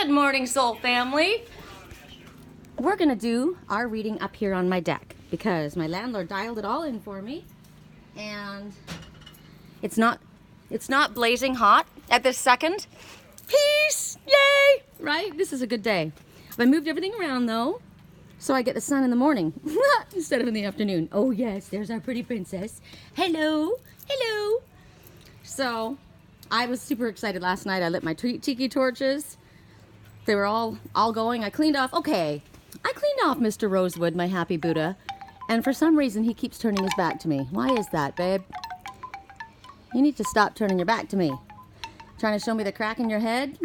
Good morning, soul family. We're gonna do our reading up here on my deck because my landlord dialed it all in for me, and it's not blazing hot at this second. Peace, yay! Right? This is a good day. I moved everything around though, so I get the sun in the morning instead of in the afternoon. Oh yes, there's our pretty princess. Hello, hello. So I was super excited last night. I lit my tiki torches. They were all going. I cleaned off. Okay, I cleaned off Mr. Rosewood, my happy Buddha, and for some reason he keeps turning his back to me. Why is that, babe? You need to stop turning your back to me. Trying to show me the crack in your head?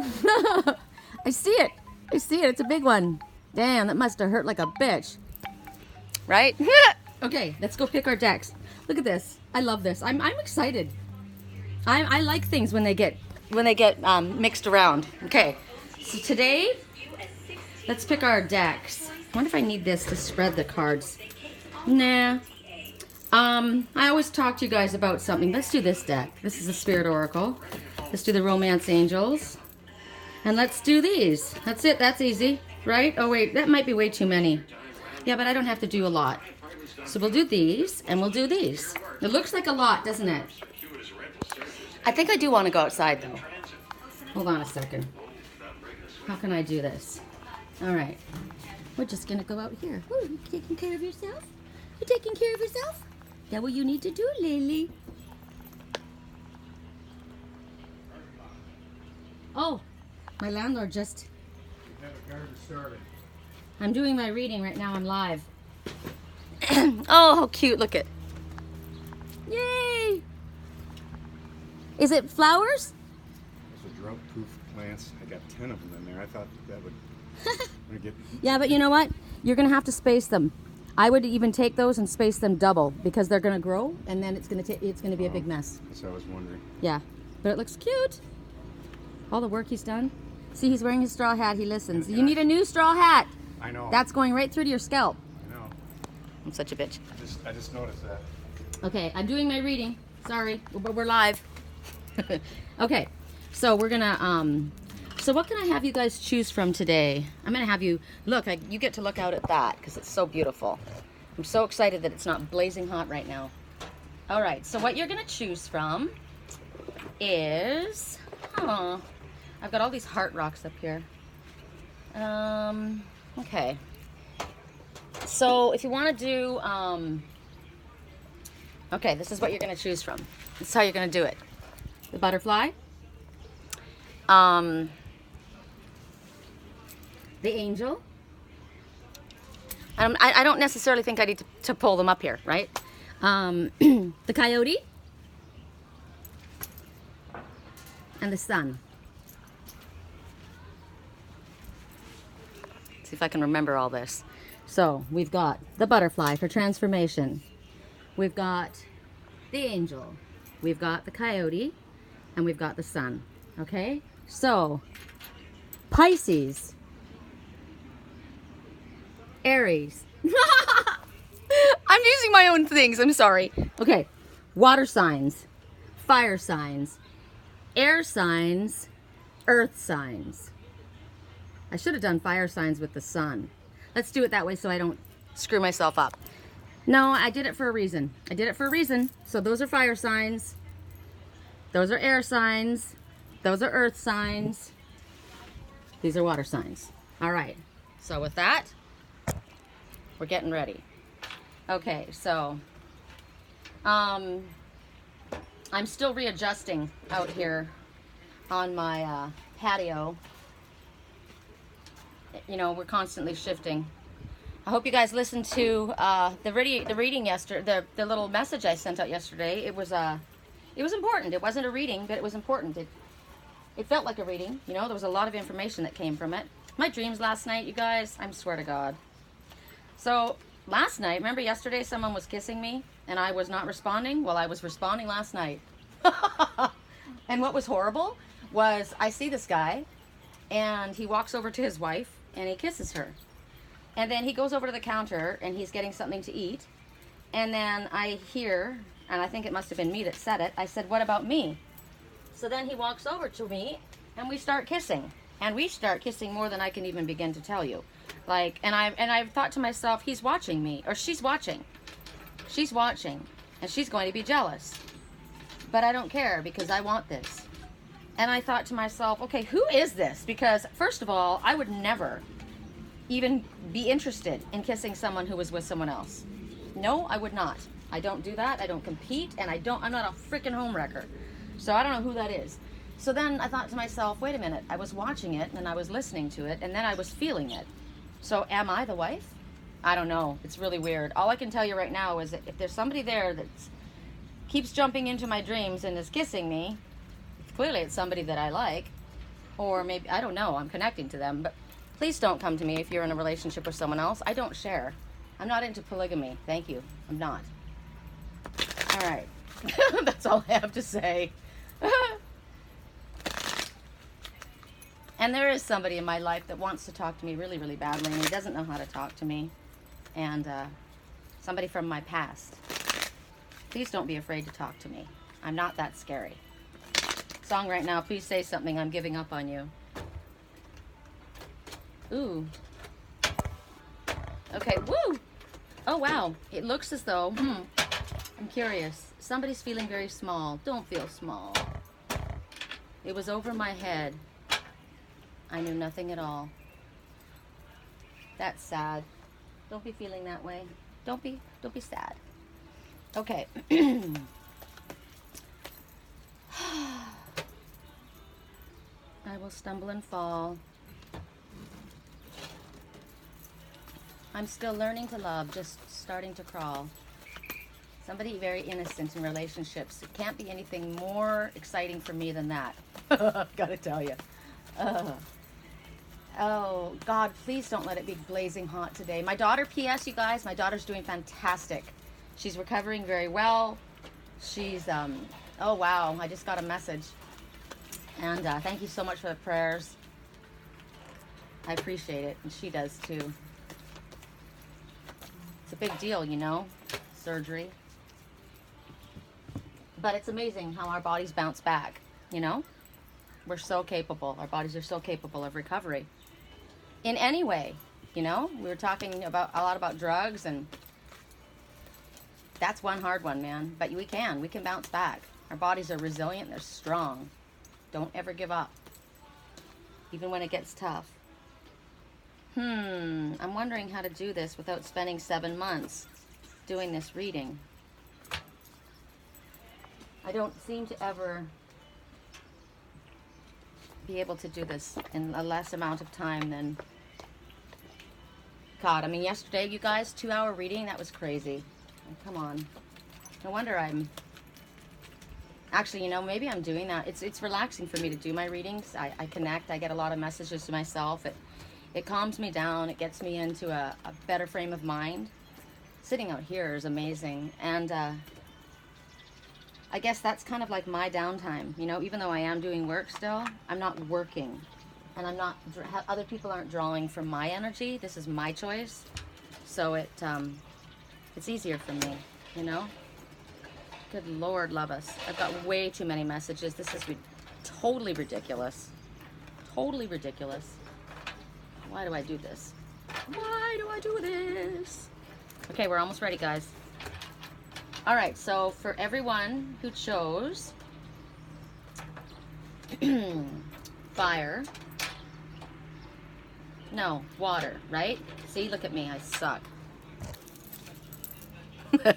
I see it. I see it. It's a big one. Damn, that must have hurt like a bitch. Right? Okay, let's go pick our decks. Look at this. I love this. I'm excited. I like things when they get mixed around. Okay, so today let's pick our decks. I wonder if I need this to spread the cards. Nah. I always talk to you guys about something. Let's do this deck. This is a Spirit Oracle. Let's do the Romance Angels. And let's do these. That's it. That's easy, right? Oh wait, that might be way too many. Yeah, but I don't have to do a lot. So we'll do these and we'll do these. It looks like a lot, doesn't it? I think I do want to go outside though. Hold on a second. How can I do this? All right. We're just going to go out here. Ooh, you taking care of yourself? You taking care of yourself? That what you need to do, Lily? Oh, my landlord just... I'm doing my reading right now. I'm live. Oh, how cute. Look it. Yay! Is it flowers? Those are drought-proof plants. I got 10 of them in there. I thought that would get... Yeah, but you know what? You're going to have to space them. I would even take those and space them double because they're going to grow and then it's going to be a big mess. That's what I was wondering. Yeah, but it looks cute. All the work he's done. See, he's wearing his straw hat. He listens. You need a new straw hat. I know. That's going right through to your scalp. I know. I'm such a bitch. I just noticed that. Okay, I'm doing my reading. Sorry, but we're live. Okay, so we're gonna so what can I have you guys choose from today? I'm gonna have you look. You get to look out at that because it's so beautiful. I'm so excited that it's not blazing hot right now. All right, so what you're gonna choose from is I've got all these heart rocks up here. Okay. So if you want to do okay, this is what you're gonna choose from. This is how you're gonna do it. The butterfly, the angel, I don't necessarily think I need to pull them up here, right? The coyote, and the sun. See if I can remember all this. So we've got the butterfly for transformation. We've got the angel. We've got the coyote. And we've got the sun. Okay? So, Pisces. Aries. I'm using my own things. I'm sorry. Okay. Water signs. Fire signs. Air signs. Earth signs. I should have done fire signs with the sun. Let's do it that way so I don't screw myself up. No, I did it for a reason. I did it for a reason. So those are fire signs. Those are air signs. Those are earth signs. These are water signs. All right. So with that, we're getting ready. Okay, so I'm still readjusting out here on my patio. You know, we're constantly shifting. I hope you guys listened to the reading yesterday, the little message I sent out yesterday. It was important. It wasn't a reading, but it was important. It felt like a reading. You know, there was a lot of information that came from it. My dreams last night, you guys, I swear to God. So last night, remember yesterday someone was kissing me and I was not responding? Well, I was responding last night. And what was horrible was I see this guy and he walks over to his wife and he kisses her. And then he goes over to the counter and he's getting something to eat. And then I hear, and I think it must have been me that said it, I said, "What about me?" So then he walks over to me and we start kissing. And we start kissing more than I can even begin to tell you. Like, and I've thought to myself, he's watching me, or she's watching. She's watching, and she's going to be jealous. But I don't care because I want this. And I thought to myself, okay, who is this? Because first of all, I would never even be interested in kissing someone who was with someone else. No, I would not. I don't do that. I don't compete, and I'm not a freaking homewrecker. So I don't know who that is. So then I thought to myself, wait a minute, I was watching it and I was listening to it and then I was feeling it. So am I the wife? I don't know. It's really weird. All I can tell you right now is that if there's somebody there that keeps jumping into my dreams and is kissing me, clearly it's somebody that I like. Or maybe, I don't know, I'm connecting to them. But please don't come to me if you're in a relationship with someone else. I don't share. I'm not into polygamy. Thank you. I'm not. All right. That's all I have to say. And there is somebody in my life that wants to talk to me really, really badly, and he doesn't know how to talk to me. And somebody from my past. Please don't be afraid to talk to me. I'm not that scary. Song right now, please say something. I'm giving up on you. Ooh. Okay, woo! Oh, wow. It looks as though, I'm curious. Somebody's feeling very small. Don't feel small. It was over my head. I knew nothing at all. That's sad. Don't be feeling that way. Don't be sad. Okay. I will stumble and fall. I'm still learning to love, just starting to crawl. Somebody very innocent in relationships. It can't be anything more exciting for me than that. Gotta tell you. Oh, God, please don't let it be blazing hot today. My daughter, P.S., you guys, my daughter's doing fantastic. She's recovering very well. She's, oh, wow, I just got a message. And thank you so much for the prayers. I appreciate it, and she does, too. It's a big deal, you know, surgery. But it's amazing how our bodies bounce back, you know? We're so capable. Our bodies are so capable of recovery. In any way, you know? We were talking about a lot about drugs, and that's one hard one, man. But we can bounce back. Our bodies are resilient. They're strong. Don't ever give up, even when it gets tough. I'm wondering how to do this without spending 7 months doing this reading. I don't seem to ever be able to do this in a less amount of time than... God, I mean, yesterday, you guys, 2-hour reading, that was crazy. Oh, come on. No wonder I'm... Actually, you know, maybe I'm doing that. It's relaxing for me to do my readings. I connect. I get a lot of messages to myself. It calms me down. It gets me into a better frame of mind. Sitting out here is amazing. And I guess that's kind of like my downtime. You know, even though I am doing work still, I'm not working. And I'm not, other people aren't drawing from my energy. This is my choice. So it's easier for me, you know? Good Lord, love us. I've got way too many messages. This is totally ridiculous. Totally ridiculous. Why do I do this? Why do I do this? Okay, we're almost ready, guys. All right, so for everyone who chose fire, no, water, right? See, look at me, I suck.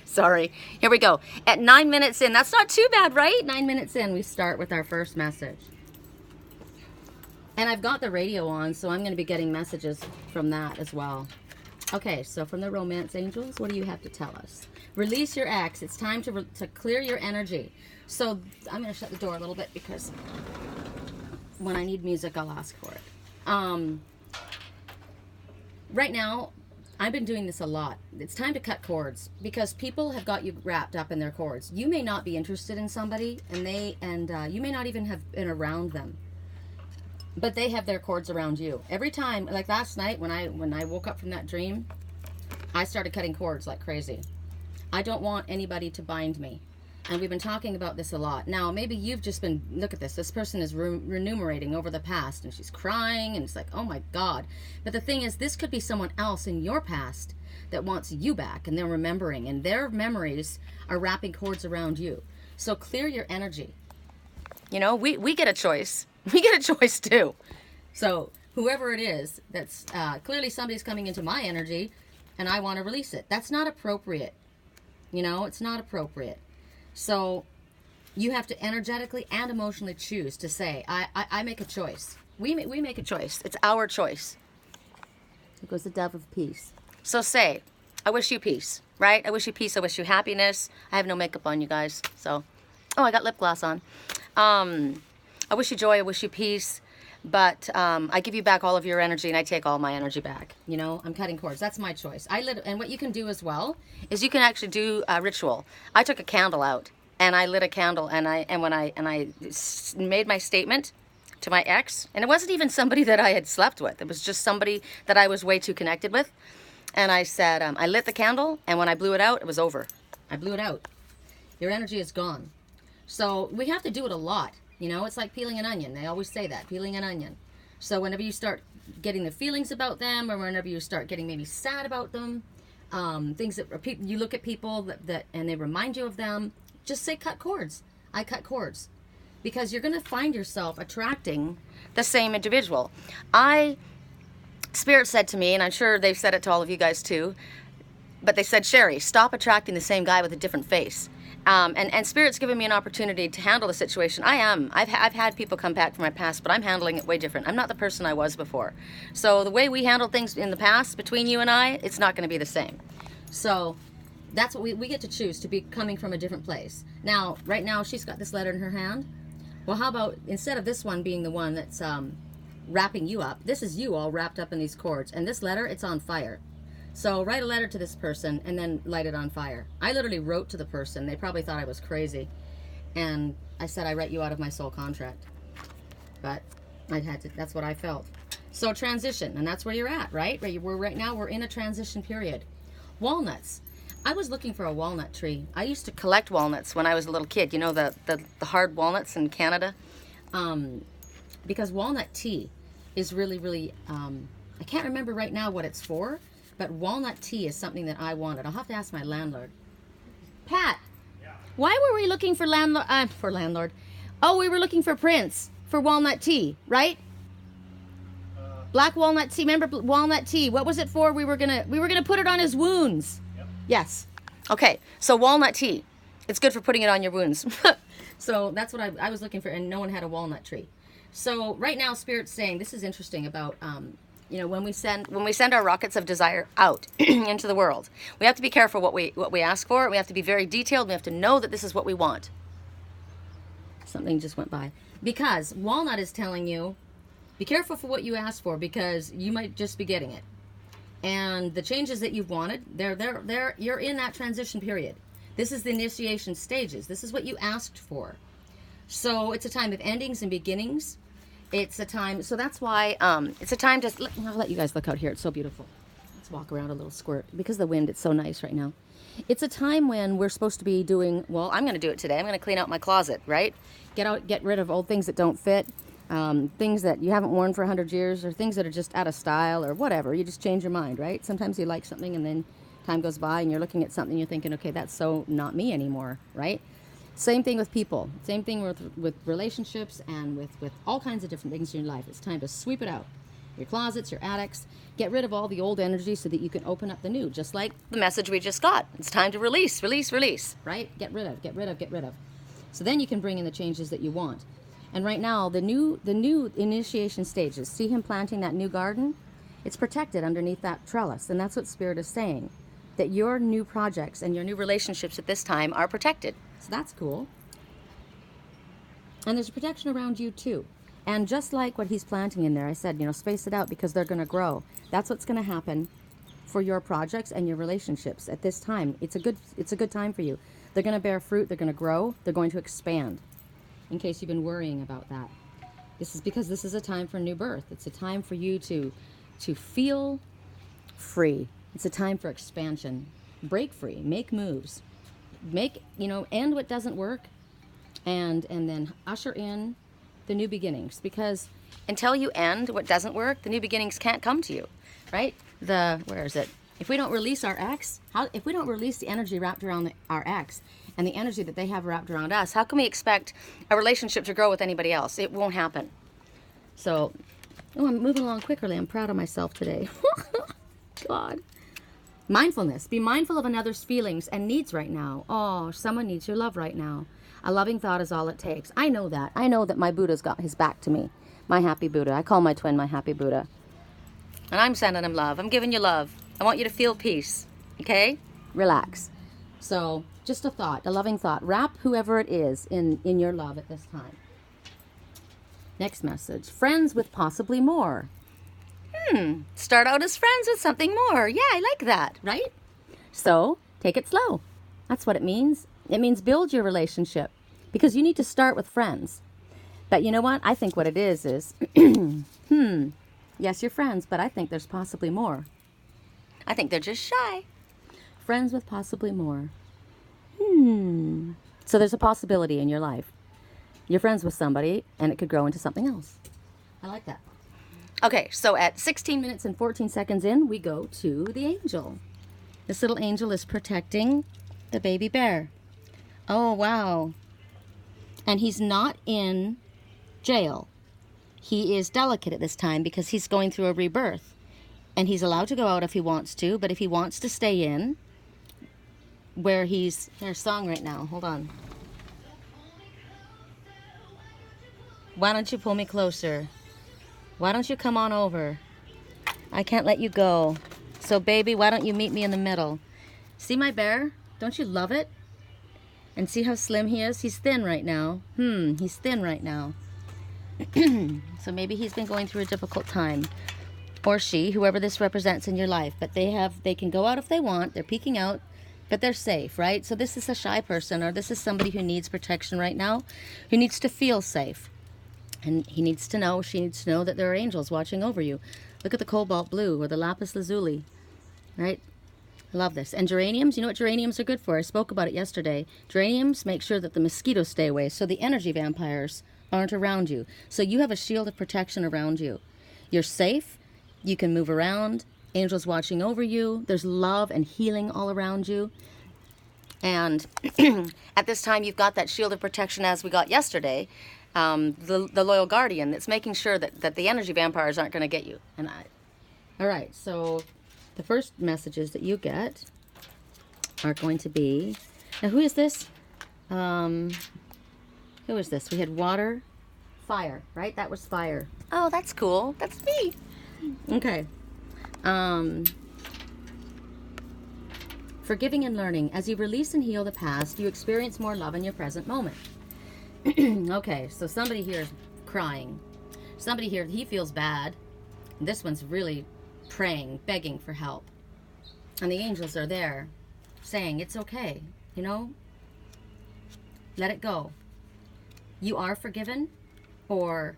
Sorry, here we go. At 9 minutes in, that's not too bad, right? 9 minutes in, we start with our first message. And I've got the radio on, so I'm going to be getting messages from that as well. Okay, so from the romance angels, what do you have to tell us? Release your ex. It's time to clear your energy. So I'm going to shut the door a little bit because when I need music, I'll ask for it. Right now, I've been doing this a lot. It's time to cut cords because people have got you wrapped up in their cords. You may not be interested in somebody, and you may not even have been around them, but they have their cords around you. Every time, like last night when I woke up from that dream, I started cutting cords like crazy. I don't want anybody to bind me. And we've been talking about this a lot. Now, maybe you've just been, look at this. This person is remunerating over the past, and she's crying, and it's like, oh my God. But the thing is, this could be someone else in your past that wants you back, and they're remembering, and their memories are wrapping cords around you. So clear your energy. You know, we get a choice. We get a choice too. So whoever it is, that's clearly somebody's coming into my energy, and I want to release it. That's not appropriate. You know, it's not appropriate. So you have to energetically and emotionally choose to say, I make a choice. We make a choice. It's our choice. Here goes the dove of peace. So say, I wish you peace, right? I wish you peace. I wish you happiness. I have no makeup on, you guys. So, oh, I got lip gloss on. I wish you joy. I wish you peace. But I give you back all of your energy, and I take all my energy back. You know, I'm cutting cords. That's my choice. And what you can do as well is you can actually do a ritual. I took a candle out, and I lit a candle, and I made my statement to my ex, and it wasn't even somebody that I had slept with. It was just somebody that I was way too connected with. And I said, I lit the candle, and when I blew it out, it was over. I blew it out. Your energy is gone. So we have to do it a lot. You know, it's like peeling an onion. They always say that, peeling an onion. So whenever you start getting the feelings about them, or whenever you start getting maybe sad about them, things that you look at people that and they remind you of them, just say cut cords. I cut cords. Because you're going to find yourself attracting the same individual. Spirit said to me, and I'm sure they've said it to all of you guys too, but they said, Sherry, stop attracting the same guy with a different face. And Spirit's given me an opportunity to handle the situation. I've had people come back from my past, but I'm handling it way different. I'm not the person I was before. So the way we handled things in the past between you and I, it's not going to be the same. So that's what we get to choose, to be coming from a different place. Now, right now, she's got this letter in her hand. Well, how about instead of this one being the one that's wrapping you up, this is you all wrapped up in these cords. And this letter, it's on fire. So write a letter to this person and then light it on fire. I literally wrote to the person. They probably thought I was crazy. And I said, I write you out of my soul contract. But I had to, that's what I felt. So transition, and that's where you're at, right? Right now, we're in a transition period. Walnuts. I was looking for a walnut tree. I used to collect walnuts when I was a little kid. You know, the hard walnuts in Canada? Because walnut tea is really, really, I can't remember right now what it's for. But walnut tea is something that I wanted. I'll have to ask my landlord. Pat, yeah. Why were we looking for landlord? Oh, we were looking for Prince for walnut tea, right? Black walnut tea. Remember walnut tea? What was it for? We were gonna put it on his wounds. Yep. Yes. Okay. So walnut tea. It's good for putting it on your wounds. So that's what I was looking for, and no one had a walnut tree. So right now, Spirit's saying this is interesting about. You know, when we send our rockets of desire out into the world, we have to be careful what we ask for. We have to be very detailed. We have to know that this is what we want. Something just went by. Because Walnut is telling you, be careful for what you ask for, because you might just be getting it. And the changes that you've wanted, you're in that transition period. This is the initiation stages. This is what you asked for. So it's a time of endings and beginnings. It's a time, so that's why, it's a time to, I'll let you guys look out here. It's so beautiful. Let's walk around a little squirt. Because of the wind, it's so nice right now. It's a time when we're supposed to be doing, well, I'm going to do it today. I'm going to clean out my closet, right? Get rid of old things that don't fit, things that you haven't worn for 100 years, or things that are just out of style, or whatever. You just change your mind, right? Sometimes you like something, and then time goes by, and you're looking at something, you're thinking, okay, that's so not me anymore, right? Same thing with people. Same thing with relationships, and with all kinds of different things in your life. It's time to sweep it out. Your closets, your attics. Get rid of all the old energy so that you can open up the new. Just like the message we just got. It's time to release, release, release. Right? Get rid of, get rid of, get rid of. So then you can bring in the changes that you want. And right now, the new initiation stages. See him planting that new garden? It's protected underneath that trellis. And that's what Spirit is saying. That your new projects and your new relationships at this time are protected. So that's cool. And there's protection around you too. And just like what he's planting in there, I said, you know, space it out because they're going to grow. That's what's going to happen for your projects and your relationships at this time. It's a good time for you. They're going to bear fruit. They're going to grow. They're going to expand. In case you've been worrying about that. This is because this is a time for new birth. It's a time for you to feel free. It's a time for expansion. Break free. Make moves. end what doesn't work, and then usher in the new beginnings. Because until you end what doesn't work, the new beginnings can't come to you, right? Where is it? If we don't release our ex, if we don't release the energy wrapped around our ex and the energy that they have wrapped around us, how can we expect a relationship to grow with anybody else? It won't happen. So, I'm moving along quickly. I'm proud of myself today. God. Mindfulness. Be mindful of another's feelings and needs right now. Oh, someone needs your love right now. A loving thought is all it takes. I know that. I know that my Buddha's got his back to me. My happy Buddha. I call my twin my happy Buddha. And I'm sending him love. I'm giving you love. I want you to feel peace. Okay? Relax. So, just a thought, a loving thought. Wrap whoever it is in your love at this time. Next message. Friends with possibly more. Start out as friends with something more. Yeah, I like that, right? So, take it slow. That's what it means. It means build your relationship. Because you need to start with friends. But you know what? I think what it is, yes, you're friends, but I think there's possibly more. I think they're just shy. Friends with possibly more. So there's a possibility in your life. You're friends with somebody, and it could grow into something else. I like that. Okay, so at 16 minutes and 14 seconds in, we go to the angel. This little angel is protecting the baby bear. Oh, wow. And he's not in jail. He is delicate at this time because he's going through a rebirth. And he's allowed to go out if he wants to, but if he wants to stay in, where he's... There's a song right now. Hold on. Why don't you pull me closer? Why don't you come on over? I can't let you go. So, baby, why don't you meet me in the middle? See my bear? Don't you love it? And see how slim he is? He's thin right now. He's thin right now. So maybe he's been going through a difficult time. Or she, whoever this represents in your life. But they can go out if they want. They're peeking out. But they're safe, right? So this is a shy person, or this is somebody who needs protection right now, who needs to feel safe. And he needs to know, she needs to know that there are angels watching over you. Look at the cobalt blue or the lapis lazuli, right? I love this. And geraniums, you know what geraniums are good for? I spoke about it yesterday. Geraniums make sure that the mosquitoes stay away, so the energy vampires aren't around you. So you have a shield of protection around you. You're safe. You can move around. Angels watching over you. There's love and healing all around you. And at this time, you've got that shield of protection as we got yesterday. The loyal guardian that's making sure that the energy vampires aren't going to get you. All right, so the first messages that you get are going to be... Now, who is this? Who is this? We had water, fire, right? That was fire. Oh, that's cool. That's me. Okay. Forgiving and learning. As you release and heal the past, you experience more love in your present moment. Okay, so somebody here is crying. Somebody here, he feels bad. This one's really praying, begging for help. And the angels are there saying, it's okay, you know? Let it go. You are forgiven, or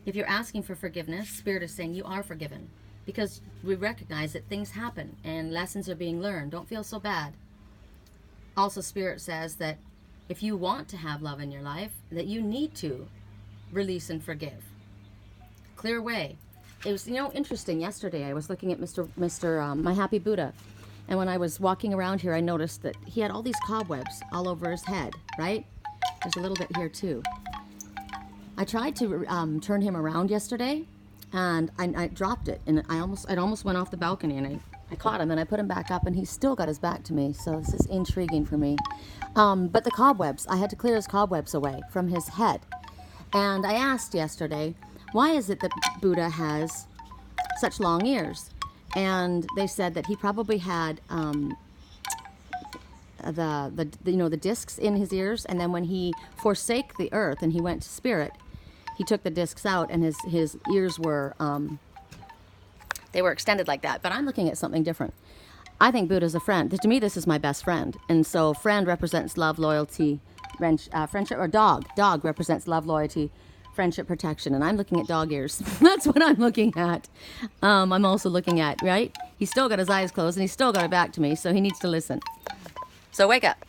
if you're asking for forgiveness, Spirit is saying you are forgiven. Because we recognize that things happen and lessons are being learned. Don't feel so bad. Also, Spirit says that if you want to have love in your life, that you need to release and forgive. Clear away. It was, interesting. Yesterday, I was looking at my happy Buddha. And when I was walking around here, I noticed that he had all these cobwebs all over his head, right? There's a little bit here, too. I tried to turn him around yesterday, and I dropped it. And it almost went off the balcony, and I caught him, and I put him back up, and he's still got his back to me. So this is intriguing for me. But the cobwebs, I had to clear his cobwebs away from his head. And I asked yesterday, why is it that Buddha has such long ears? And they said that he probably had the discs in his ears, and then when he forsake the earth and he went to spirit, he took the discs out, and his ears were they were extended like that. But I'm looking at something different. I think Buddha's a friend. To me, this is my best friend, and so friend represents love, loyalty, friendship, or dog. Dog represents love, loyalty, friendship, protection, and I'm looking at dog ears. That's what I'm looking at. I'm also looking at, right? He's still got his eyes closed, and he's still got it back to me, so he needs to listen. So wake up.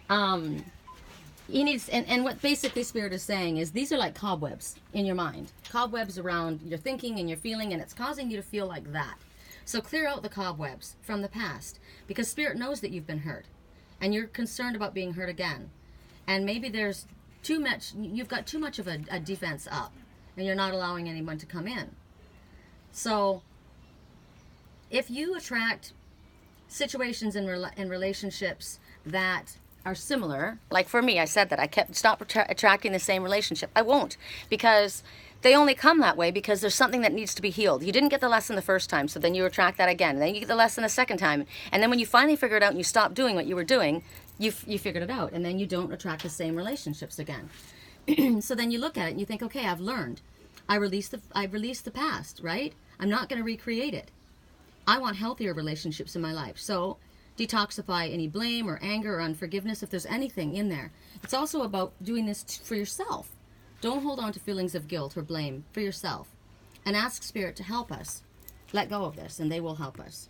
He needs, and what basically Spirit is saying is these are like cobwebs in your mind. Cobwebs around your thinking and your feeling, and it's causing you to feel like that. So clear out the cobwebs from the past, because Spirit knows that you've been hurt and you're concerned about being hurt again. And maybe there's too much, you've got too much of a defense up and you're not allowing anyone to come in. So if you attract situations in relationships that are similar, like for me, I said that I kept attracting the same relationship. I won't, because they only come that way because there's something that needs to be healed. You didn't get the lesson the first time, so then you attract that again. And then you get the lesson the second time, and then when you finally figure it out and you stop doing what you were doing, you figured it out, and then you don't attract the same relationships again. So then you look at it and you think, okay, I've learned. I released the past, right? I'm not going to recreate it. I want healthier relationships in my life. So detoxify any blame or anger or unforgiveness if there's anything in there. It's also about doing this for yourself. Don't hold on to feelings of guilt or blame for yourself. And ask Spirit to help us let go of this, and they will help us.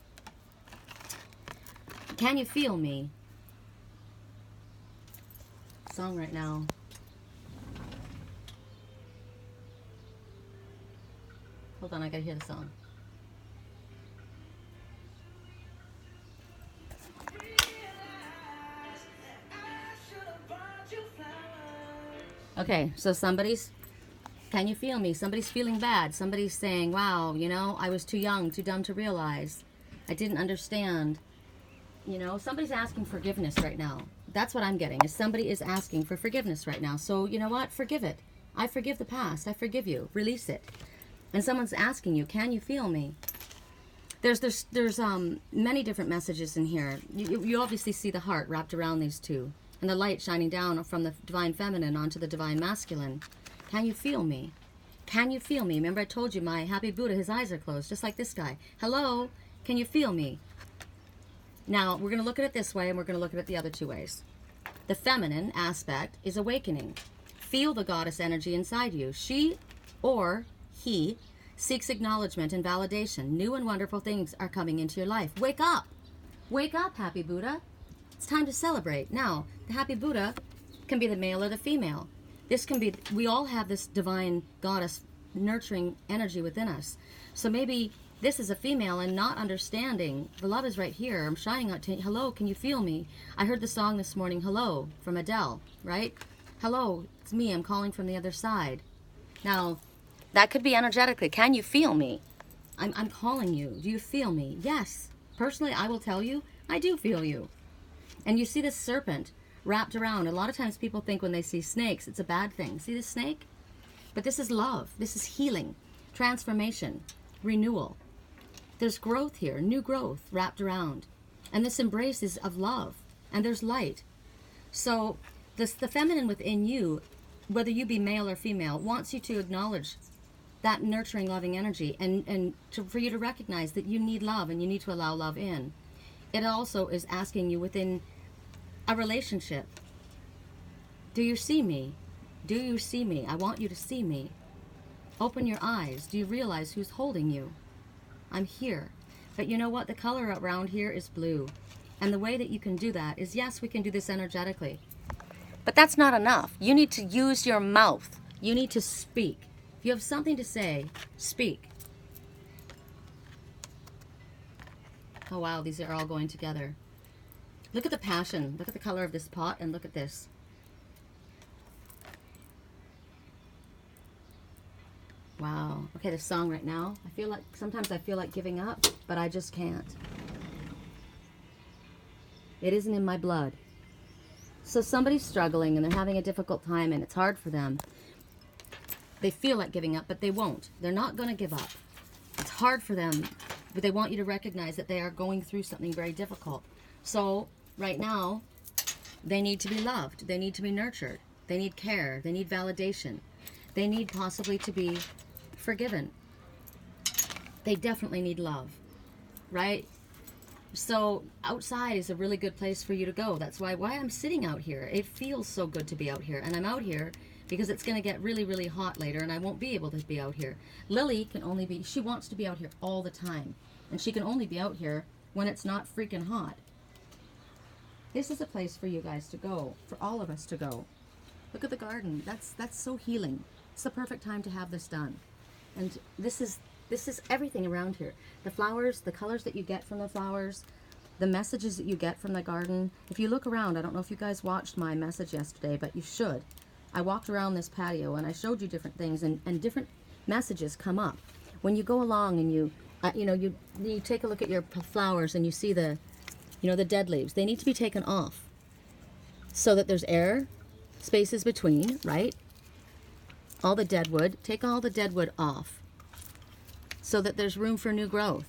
Can you feel me? Song right now. Hold on, I gotta hear the song. Okay, so can you feel me? Somebody's feeling bad. Somebody's saying, wow, you know, I was too young, too dumb to realize. I didn't understand. You know, somebody's asking forgiveness right now. That's what I'm getting, is somebody is asking for forgiveness right now. So, you know what? Forgive it. I forgive the past. I forgive you. Release it. And someone's asking you, can you feel me? There's many different messages in here. You obviously see the heart wrapped around these two, and the light shining down from the divine feminine onto the divine masculine. Can you feel me? Can you feel me? Remember I told you my happy Buddha, his eyes are closed, just like this guy. Hello? Can you feel me? Now, we're going to look at it this way, and we're going to look at it the other two ways. The feminine aspect is awakening. Feel the goddess energy inside you. She or he seeks acknowledgement and validation. New and wonderful things are coming into your life. Wake up. Wake up, happy Buddha. It's time to celebrate. Now, the happy Buddha can be the male or the female. This can be, we all have this divine goddess nurturing energy within us. So maybe this is a female and not understanding. The love is right here. I'm shining out to you. Hello, can you feel me? I heard the song this morning, Hello, from Adele, right? Hello, it's me. I'm calling from the other side. Now, that could be energetically. Can you feel me? I'm calling you. Do you feel me? Yes. Personally, I will tell you, I do feel you. And you see this serpent wrapped around. A lot of times people think when they see snakes, it's a bad thing. See this snake? But this is love. This is healing, transformation, renewal. There's growth here, new growth wrapped around. And this embrace is of love. And there's light. So the feminine within you, whether you be male or female, wants you to acknowledge that nurturing, loving energy, and for you to recognize that you need love and you need to allow love in. It also is asking you within a relationship, do you see me? Do you see me? I want you to see me. Open your eyes. Do you realize who's holding you? I'm here. But you know what? The color around here is blue. And the way that you can do that is, yes, we can do this energetically. But that's not enough. You need to use your mouth. You need to speak. If you have something to say, speak. Oh wow, these are all going together. Look at the passion. Look at the color of this pot, and look at this. Wow. Okay, this song right now. Sometimes I feel like giving up, but I just can't. It isn't in my blood. So somebody's struggling and they're having a difficult time and it's hard for them. They feel like giving up, but they won't. They're not going to give up. It's hard for them, but they want you to recognize that they are going through something very difficult. So right now, they need to be loved. They need to be nurtured. They need care. They need validation. They need possibly to be forgiven. They definitely need love, right? So outside is a really good place for you to go. That's why I'm sitting out here. It feels so good to be out here. And I'm out here because it's going to get really, really hot later and I won't be able to be out here. Lily she wants to be out here all the time. And she can only be out here when it's not freaking hot. This is a place for you guys to go, for all of us to go. Look at the garden. That's so healing. It's the perfect time to have this done. And this is everything around here. The flowers, the colors that you get from the flowers, the messages that you get from the garden. If you look around, I don't know if you guys watched my message yesterday, but you should. I walked around this patio and I showed you different things, and different messages come up. When you go along and you take a look at your flowers and you see the dead leaves, they need to be taken off so that there's air, spaces between, right? All the dead wood, take all the dead wood off so that there's room for new growth.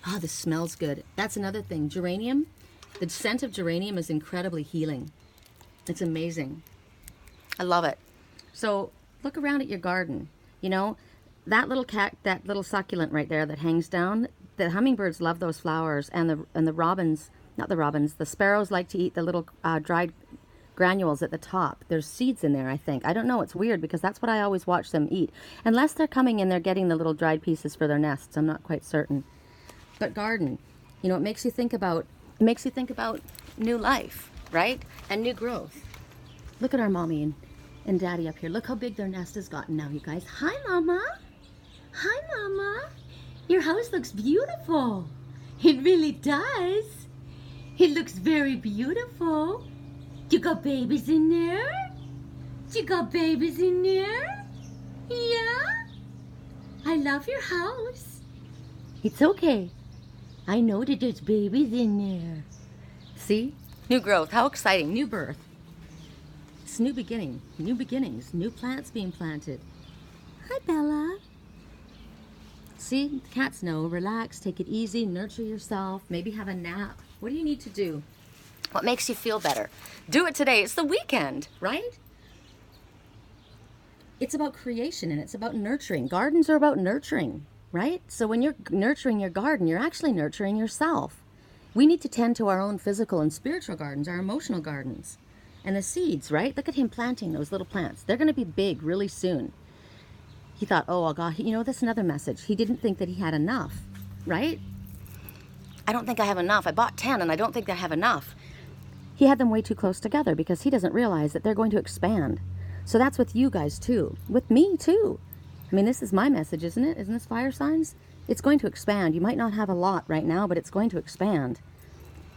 Oh, this smells good. That's another thing. Geranium, the scent of geranium is incredibly healing. It's amazing. I love it. So look around at your garden. You know, that little succulent right there that hangs down, the hummingbirds love those flowers, and the robins, not the robins, the sparrows like to eat the little dried granules at the top. There's seeds in there, I think. I don't know. It's weird because that's what I always watch them eat. Unless they're coming in, they're getting the little dried pieces for their nests. I'm not quite certain. But garden, you know, it makes you think about new life, right? And new growth. Look at our mommy and daddy up here. Look how big their nest has gotten now, you guys. Hi, Mama. Hi, Mama. Your house looks beautiful. It really does. It looks very beautiful. You got babies in there? You got babies in there? Yeah? I love your house. It's okay. I know that there's babies in there. See? New growth. How exciting. New birth. It's new beginning. New beginnings. New plants being planted. Hi, Bella. See? The cats know. Relax. Take it easy. Nurture yourself. Maybe have a nap. What do you need to do? What makes you feel better? Do it today. It's the weekend, right? It's about creation and it's about nurturing. Gardens are about nurturing, right? So when you're nurturing your garden, you're actually nurturing yourself. We need to tend to our own physical and spiritual gardens, our emotional gardens. And the seeds, right? Look at him planting those little plants. They're going to be big really soon. He thought, oh God, you know, that's another message. He didn't think that he had enough, right? I don't think I have enough. I bought 10 and I don't think I have enough. He had them way too close together because he doesn't realize that they're going to expand. So that's with you guys too. With me too. I mean, this is my message, isn't it? Isn't this fire signs? It's going to expand. You might not have a lot right now, but it's going to expand.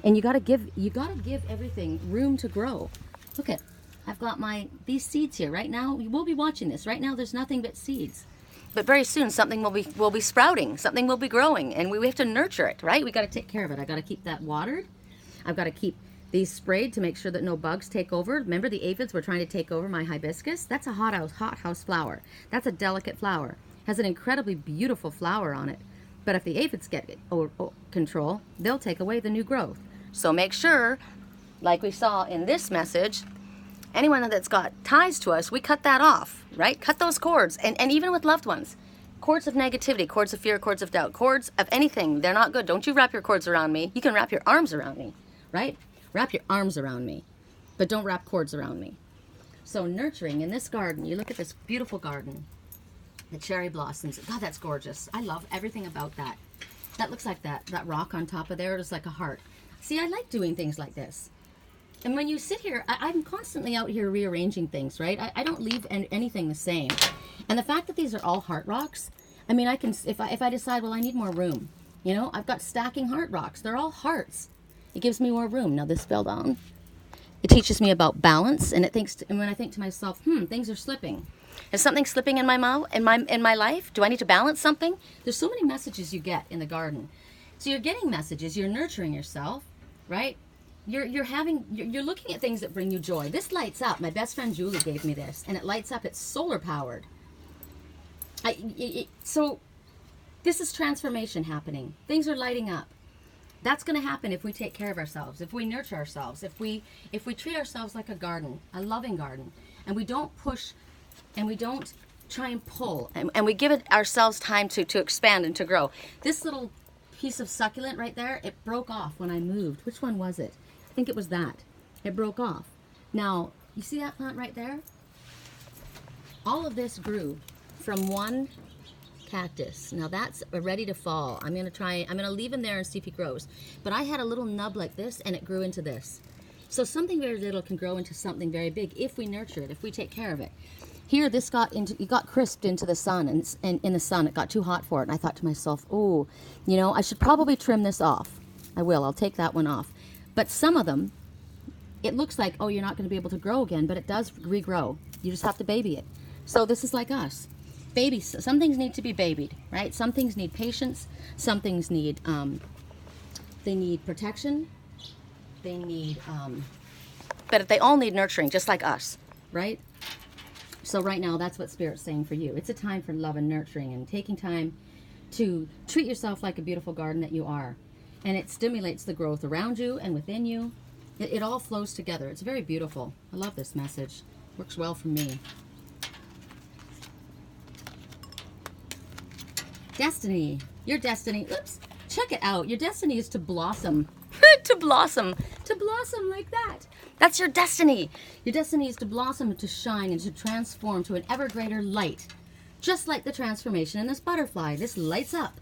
And you gotta give everything room to grow. Look at, I've got these seeds here. Right now, you will be watching this. Right now, there's nothing but seeds. But very soon, something will be sprouting. Something will be growing, and we have to nurture it, right? We got to take care of it. I got to keep that watered. I've got to keep these sprayed to make sure that no bugs take over. Remember the aphids were trying to take over my hibiscus? That's a hothouse flower. That's a delicate flower. Has an incredibly beautiful flower on it. But if the aphids get control, they'll take away the new growth. So make sure, like we saw in this message, anyone that's got ties to us, we cut that off, right? Cut those cords. And even with loved ones. Cords of negativity, cords of fear, cords of doubt, cords of anything. They're not good. Don't you wrap your cords around me. You can wrap your arms around me, right? Wrap your arms around me, but don't wrap cords around me. So nurturing in this garden, you look at this beautiful garden, the cherry blossoms. God, that's gorgeous. I love everything about that. That looks like that rock on top of there is like a heart. See, I like doing things like this. And when you sit here, I'm constantly out here rearranging things, right? I don't leave anything the same. And the fact that these are all heart rocks, I mean, I can, if I decide, well, I need more room, you know, I've got stacking heart rocks. They're all hearts. It gives me more room. Now this fell down. It teaches me about balance, and and when I think to myself, things are slipping. Is something slipping in my life? Do I need to balance something? There's so many messages you get in the garden. So you're getting messages. You're nurturing yourself, right? You're looking at things that bring you joy. This lights up. My best friend Julie gave me this, and it lights up. It's solar powered. So this is transformation happening. Things are lighting up. That's going to happen if we take care of ourselves, if we nurture ourselves, if we treat ourselves like a garden, a loving garden, and we don't push and we don't try and pull, and we give it ourselves time to expand and to grow. This little piece of succulent right there, it broke off when I moved. Which one was it? I think it was that. It broke off. Now, you see that plant right there? All of this grew from one cactus. Now that's ready to fall. I'm gonna leave him there and see if he grows. But I had a little nub like this and it grew into this. So something very little can grow into something very big if we nurture it, if we take care of it. Here, this it got crisped into the sun, and in the sun, it got too hot for it. And I thought to myself, oh, you know, I should probably trim this off. I will. I'll take that one off. But some of them, it looks like, oh, you're not going to be able to grow again, but it does regrow. You just have to baby it. So this is like us. Babies. Some things need to be babied, right? Some things need patience. Some things need, they need protection. They need, but they all need nurturing, just like us, right? So right now, that's what Spirit's saying for you. It's a time for love and nurturing and taking time to treat yourself like a beautiful garden that you are. And it stimulates the growth around you and within you. It all flows together. It's very beautiful. I love this message. Works well for me. Destiny. Your destiny. Oops. Check it out. Your destiny is to blossom. To blossom like that. That's your destiny. Your destiny is to blossom and to shine and to transform to an ever greater light. Just like the transformation in this butterfly. This lights up.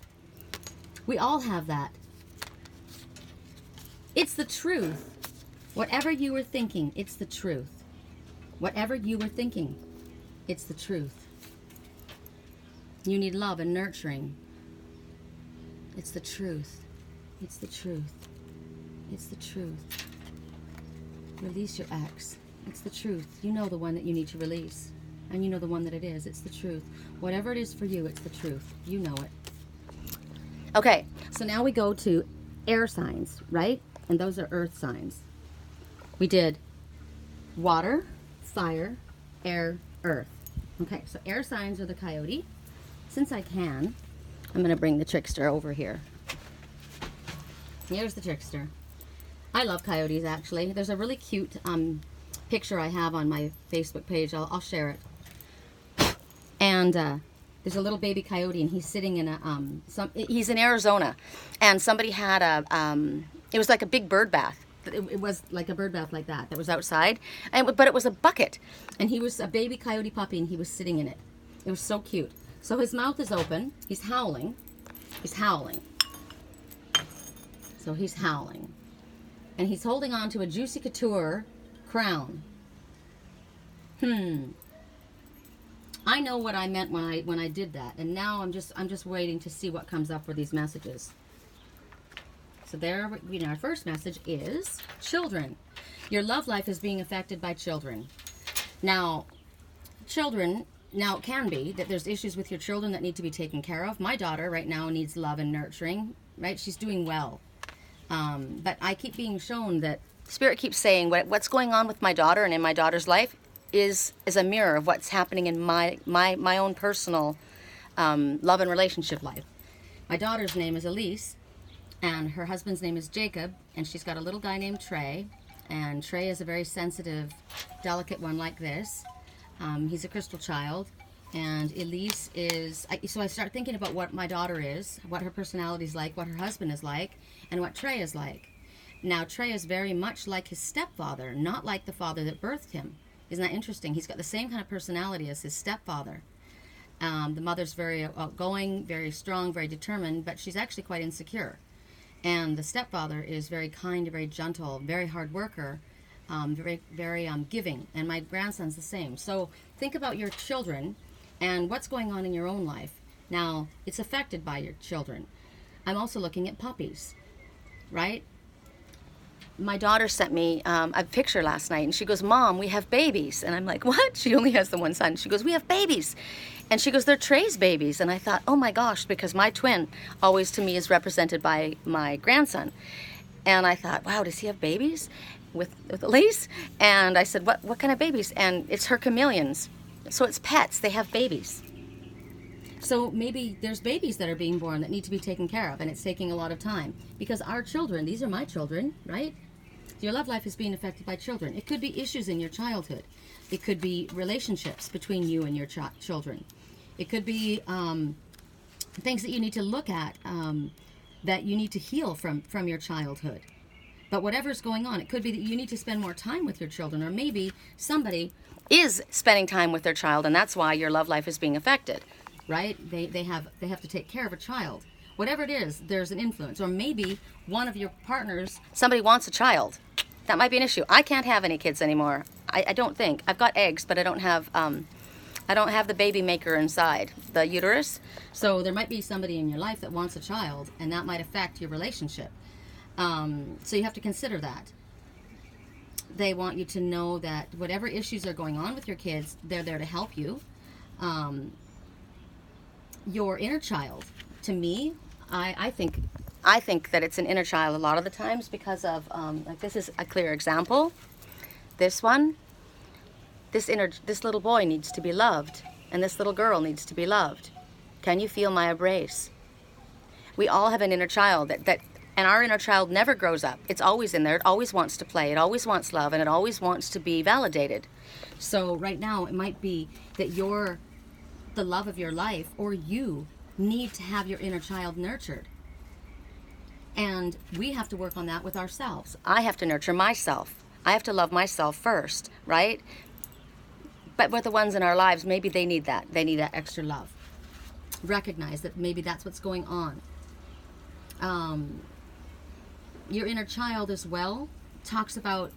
We all have that. It's the truth. Whatever you were thinking, it's the truth. Whatever you were thinking, it's the truth. You need love and nurturing. It's the truth. It's the truth. It's the truth. Release your ex. It's the truth. You know the one that you need to release. And you know the one that it is. It's the truth. Whatever it is for you, it's the truth. You know it. Okay, so now we go to air signs, right? And those are earth signs. We did water, fire, air, earth. Okay, so air signs are the coyote. Since I can, I'm going to bring the trickster over here. Here's the trickster. I love coyotes, actually. There's a really cute picture I have on my Facebook page. I'll share it. And there's a little baby coyote, and he's sitting in a he's in Arizona, and somebody had it was like a big bird bath. It was like a bird bath like that was outside, but it was a bucket, and he was a baby coyote puppy, and he was sitting in it. It was so cute. So his mouth is open. He's howling. He's howling. So he's howling. And he's holding on to a Juicy Couture crown. I know what I meant when I did that, and now I'm just waiting to see what comes up for these messages. So there, our first message is children. Your love life is being affected by children. Now, it can be that there's issues with your children that need to be taken care of. My daughter right now needs love and nurturing, right? She's doing well. But I keep being shown that Spirit keeps saying what's going on with my daughter and in my daughter's life is a mirror of what's happening in my own personal love and relationship life. My daughter's name is Elise, and her husband's name is Jacob, and she's got a little guy named Trey, and Trey is a very sensitive, delicate one like this. He's a crystal child, and Elise is, so I start thinking about what my daughter is, what her personality is like, what her husband is like, and what Trey is like. Now, Trey is very much like his stepfather, not like the father that birthed him. Isn't that interesting? He's got the same kind of personality as his stepfather. The mother's very outgoing, very strong, very determined, but she's actually quite insecure. And the stepfather is very kind, very gentle, very hard worker, very giving. And my grandson's the same. So think about your children and what's going on in your own life. Now, it's affected by your children. I'm also looking at puppies, right? My daughter sent me a picture last night, and she goes, "Mom, we have babies." And I'm like, "What?" She only has the one son. She goes, "We have babies." And she goes, "They're Trey's babies." And I thought, oh my gosh, because my twin always to me is represented by my grandson. And I thought, wow, does he have babies with Elise? And I said, what kind of babies? And it's her chameleons. So it's pets. They have babies. So maybe there's babies that are being born that need to be taken care of, and it's taking a lot of time. Because our children, these are my children, right? Your love life is being affected by children. It could be issues in your childhood. It could be relationships between you and your children. It could be things that you need to look at, that you need to heal from your childhood. But whatever's going on, it could be that you need to spend more time with your children, or maybe somebody is spending time with their child, and that's why your love life is being affected, right? They have to take care of a child. Whatever it is, there's an influence. Or maybe one of your partners, somebody wants a child, That might be an issue. I can't have any kids anymore. I don't think. I've got eggs, but I don't have the baby maker inside the uterus. So there might be somebody in your life that wants a child, and that might affect your relationship. So you have to consider that. They want you to know that whatever issues are going on with your kids, they're there to help you. Your inner child, to me, I think that it's an inner child a lot of the times because of, like this is a clear example. This one, this little boy needs to be loved, and this little girl needs to be loved. Can you feel my embrace? We all have an inner child and our inner child never grows up. It's always in there. It always wants to play. It always wants love, and it always wants to be validated. So right now, it might be that you're the love of your life, or you need to have your inner child nurtured. And we have to work on that with ourselves. I have to nurture myself. I have to love myself first, right? But with the ones in our lives, maybe they need that. They need that extra love. Recognize that maybe that's what's going on. Your inner child as well talks about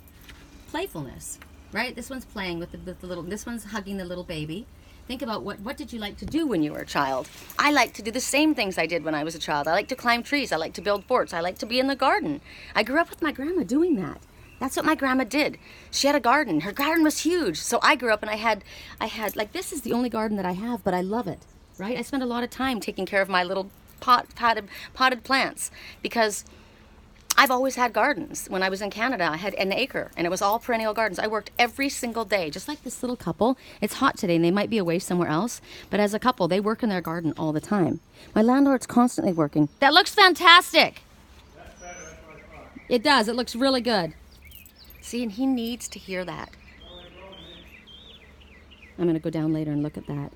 playfulness, right? This one's playing with the little, this one's hugging the little baby. Think about what did you like to do when you were a child? I like to do the same things I did when I was a child. I like to climb trees. I like to build forts. I like to be in the garden. I grew up with my grandma doing that. That's what my grandma did. She had a garden. Her garden was huge. So I grew up and I had like, this is the only garden that I have, but I love it, right? I spend a lot of time taking care of my little potted plants because I've always had gardens. When I was in Canada, I had an acre, and it was all perennial gardens. I worked every single day, just like this little couple. It's hot today, and they might be away somewhere else, but as a couple, they work in their garden all the time. My landlord's constantly working. That looks fantastic. That's better, that's what I thought. It does. It looks really good. See, and he needs to hear that. I'm going to go down later and look at that.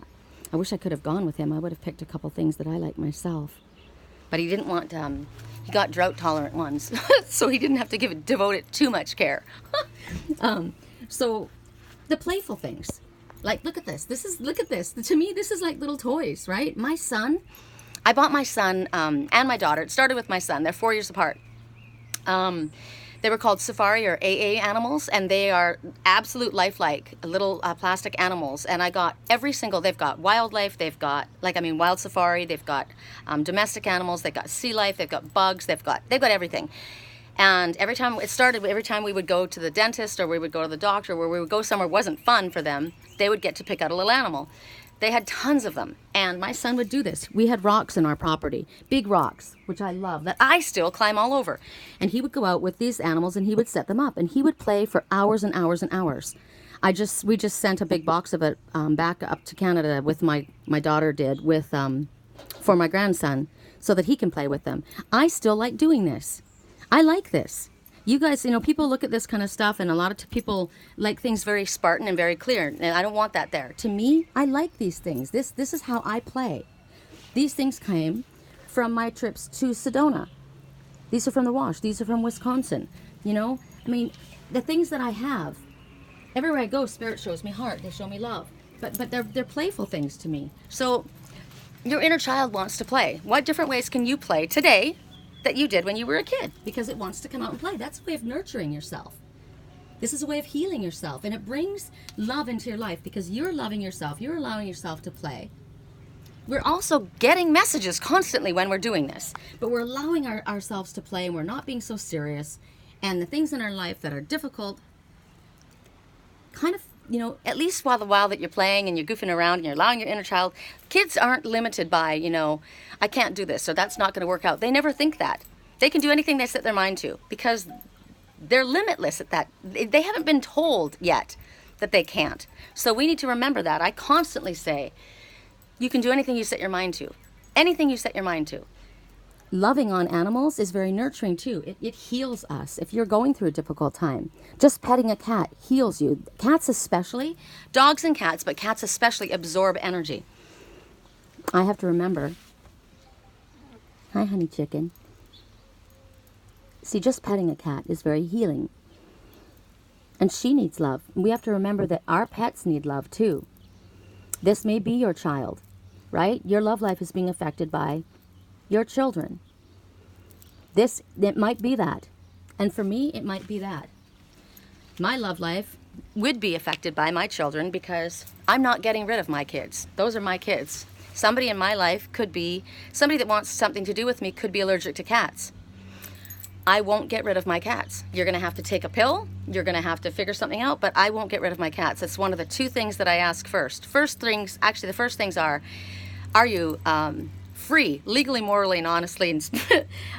I wish I could have gone with him. I would have picked a couple things that I like myself. But he didn't want, he got drought tolerant ones, so he didn't have to devote it too much care. So the playful things, like look at this. Look at this. To me, this is like little toys, right? My son, I bought my son and my daughter. It started with my son. They're 4 years apart. They were called safari or AA animals, and they are absolute lifelike little plastic animals. And I got every single, they've got wildlife, they've got, wild safari, they've got domestic animals, they've got sea life, they've got bugs, they've got everything. And every time we would go to the dentist or we would go to the doctor, where we would go somewhere wasn't fun for them, they would get to pick out a little animal. They had tons of them, and my son would do this. We had rocks in our property, big rocks, which I love, that I still climb all over. And he would go out with these animals, and he would set them up, and he would play for hours and hours and hours. We just sent a big box of it back up to Canada with my daughter did with for my grandson, so that he can play with them. I still like doing this. I like this. You guys, people look at this kind of stuff, and a lot of people like things very Spartan and very clear, and I don't want that there. To me, I like these things. This is how I play. These things came from my trips to Sedona. These are from the Wash. These are from Wisconsin. The things that I have, everywhere I go, Spirit shows me heart. They show me love. But they're playful things to me. So your inner child wants to play. What different ways can you play today that you did when you were a kid? Because it wants to come out and play. That's a way of nurturing yourself. This is a way of healing yourself, and it brings love into your life because you're loving yourself. You're allowing yourself to play. We're also getting messages constantly when we're doing this, but we're allowing ourselves to play, and we're not being so serious. And the things in our life that are difficult, kind of, at least while that you're playing and you're goofing around and you're allowing your inner child, kids aren't limited by, I can't do this, so that's not going to work out. They never think that. They can do anything they set their mind to because they're limitless at that. They haven't been told yet that they can't. So we need to remember that. I constantly say, you can do anything you set your mind to. Anything you set your mind to. Loving on animals is very nurturing too. It heals us if you're going through a difficult time. Just petting a cat heals you. Cats especially, dogs and cats, but cats especially absorb energy. I have to remember. Hi, honey chicken. See, just petting a cat is very healing. And she needs love. We have to remember that our pets need love too. This may be your child, right? Your love life is being affected by your children. It might be that. And for me, it might be that. my love life would be affected by my children because I'm not getting rid of my kids. Those are my kids. Somebody in my life could be, somebody that wants something to do with me could be allergic to cats. I won't get rid of my cats. You're gonna have to take a pill, you're gonna have to figure something out, but I won't get rid of my cats. It's one of the two things that I ask first. The first things are you free, legally, morally, and honestly? And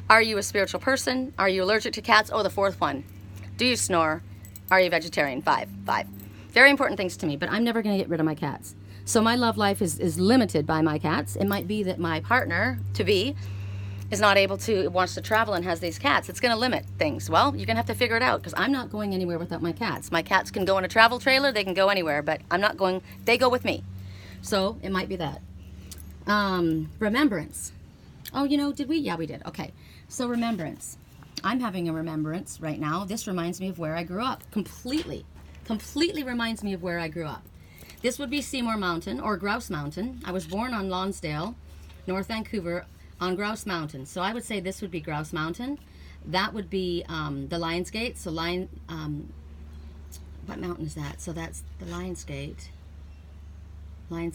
are you a spiritual person? Are you allergic to cats? Oh, the fourth one. Do you snore? Are you vegetarian? Five. Very important things to me, but I'm never gonna get rid of my cats. So my love life is limited by my cats. It might be that my partner, to-be, is not able to, wants to travel and has these cats. It's gonna limit things. Well, you're gonna have to figure it out because I'm not going anywhere without my cats. My cats can go in a travel trailer, they can go anywhere, but I'm not going, they go with me. So it might be that. Remembrance. Oh, did we? Yeah, we did. Okay. So remembrance. I'm having a remembrance right now. This reminds me of where I grew up. Completely reminds me of where I grew up. This would be Seymour Mountain or Grouse Mountain. I was born on Lonsdale, North Vancouver, on Grouse Mountain. So I would say this would be Grouse Mountain. That would be the Lions Gate. So what mountain is that? So that's the Lions Gate. And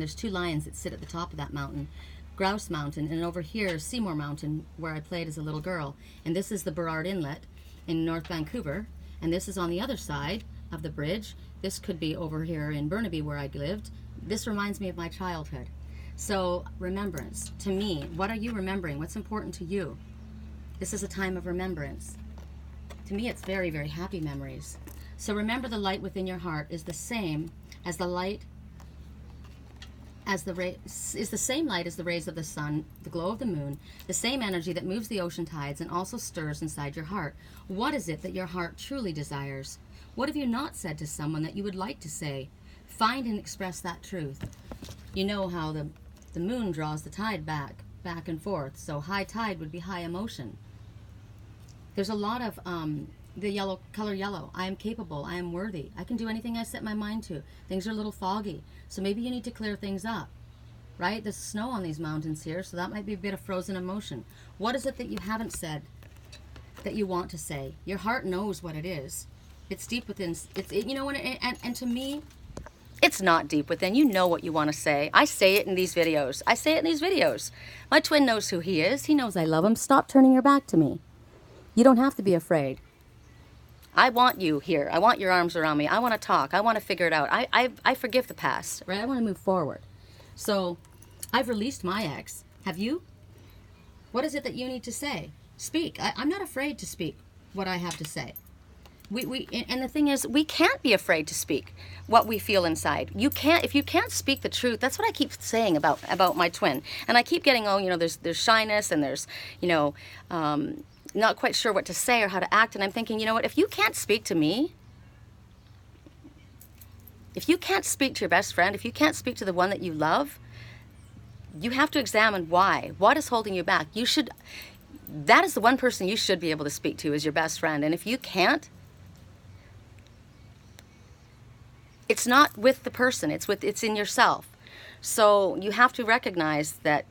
there's two lions that sit at the top of that mountain. Grouse Mountain, and over here is Seymour Mountain, where I played as a little girl. And this is the Burrard Inlet in North Vancouver. And this is on the other side of the bridge. This could be over here in Burnaby where I lived. This reminds me of my childhood. So remembrance, to me, what are you remembering? What's important to you? This is a time of remembrance. To me, it's very, very happy memories. So remember, the light within your heart is the same as the light, is the same light as the rays of the sun, the glow of the moon, the same energy that moves the ocean tides and also stirs inside your heart. What is it that your heart truly desires? What have you not said to someone that you would like to say? Find and express that truth. You know how the moon draws the tide back and forth, so high tide would be high emotion. There's a lot of the color yellow. I am capable, I am worthy, I can do anything I set my mind to. Things are a little foggy, so maybe you need to clear things up, right? There's snow on these mountains here, so that might be a bit of frozen emotion. What is it that you haven't said that you want to say? Your heart knows what it is. It's deep within, and to me, it's not deep within. You know what you want to say. I say it in these videos. My twin knows who he is. He knows I love him. Stop turning your back to me. You don't have to be afraid. I want you here. I want your arms around me. I want to talk. I want to figure it out. I forgive the past, right? I want to move forward. So I've released my ex. Have you? What is it that you need to say? Speak. I'm not afraid to speak what I have to say. And the thing is, we can't be afraid to speak what we feel inside. If you can't speak the truth. That's what I keep saying about my twin. And I keep getting, there's shyness and there's, not quite sure what to say or how to act. And I'm thinking, you know what, if you can't speak to me, if you can't speak to your best friend, if you can't speak to the one that you love, you have to examine why. What is holding you back? That is the one person you should be able to speak to, is your best friend. And if you can't, it's not with the person, it's in yourself. So you have to recognize that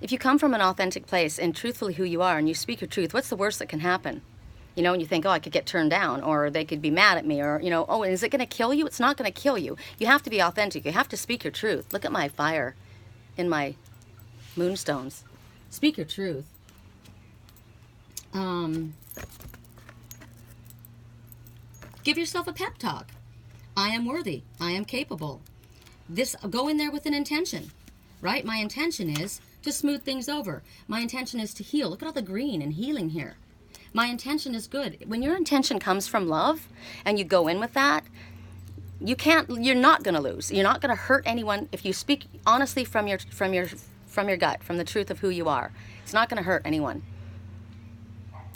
if you come from an authentic place and truthfully who you are and you speak your truth, what's the worst that can happen? And you think, oh, I could get turned down, or they could be mad at me, or, oh, is it going to kill you? It's not going to kill you. You have to be authentic. You have to speak your truth. Look at my fire in my moonstones. Speak your truth. Give yourself a pep talk. I am worthy. I am capable. Go in there with an intention, right? My intention is to smooth things over. My intention is to heal. Look at all the green and healing here. My intention is good. When your intention comes from love and you go in with that, you're not going to lose. You're not going to hurt anyone if you speak honestly from your gut, from the truth of who you are. It's not going to hurt anyone.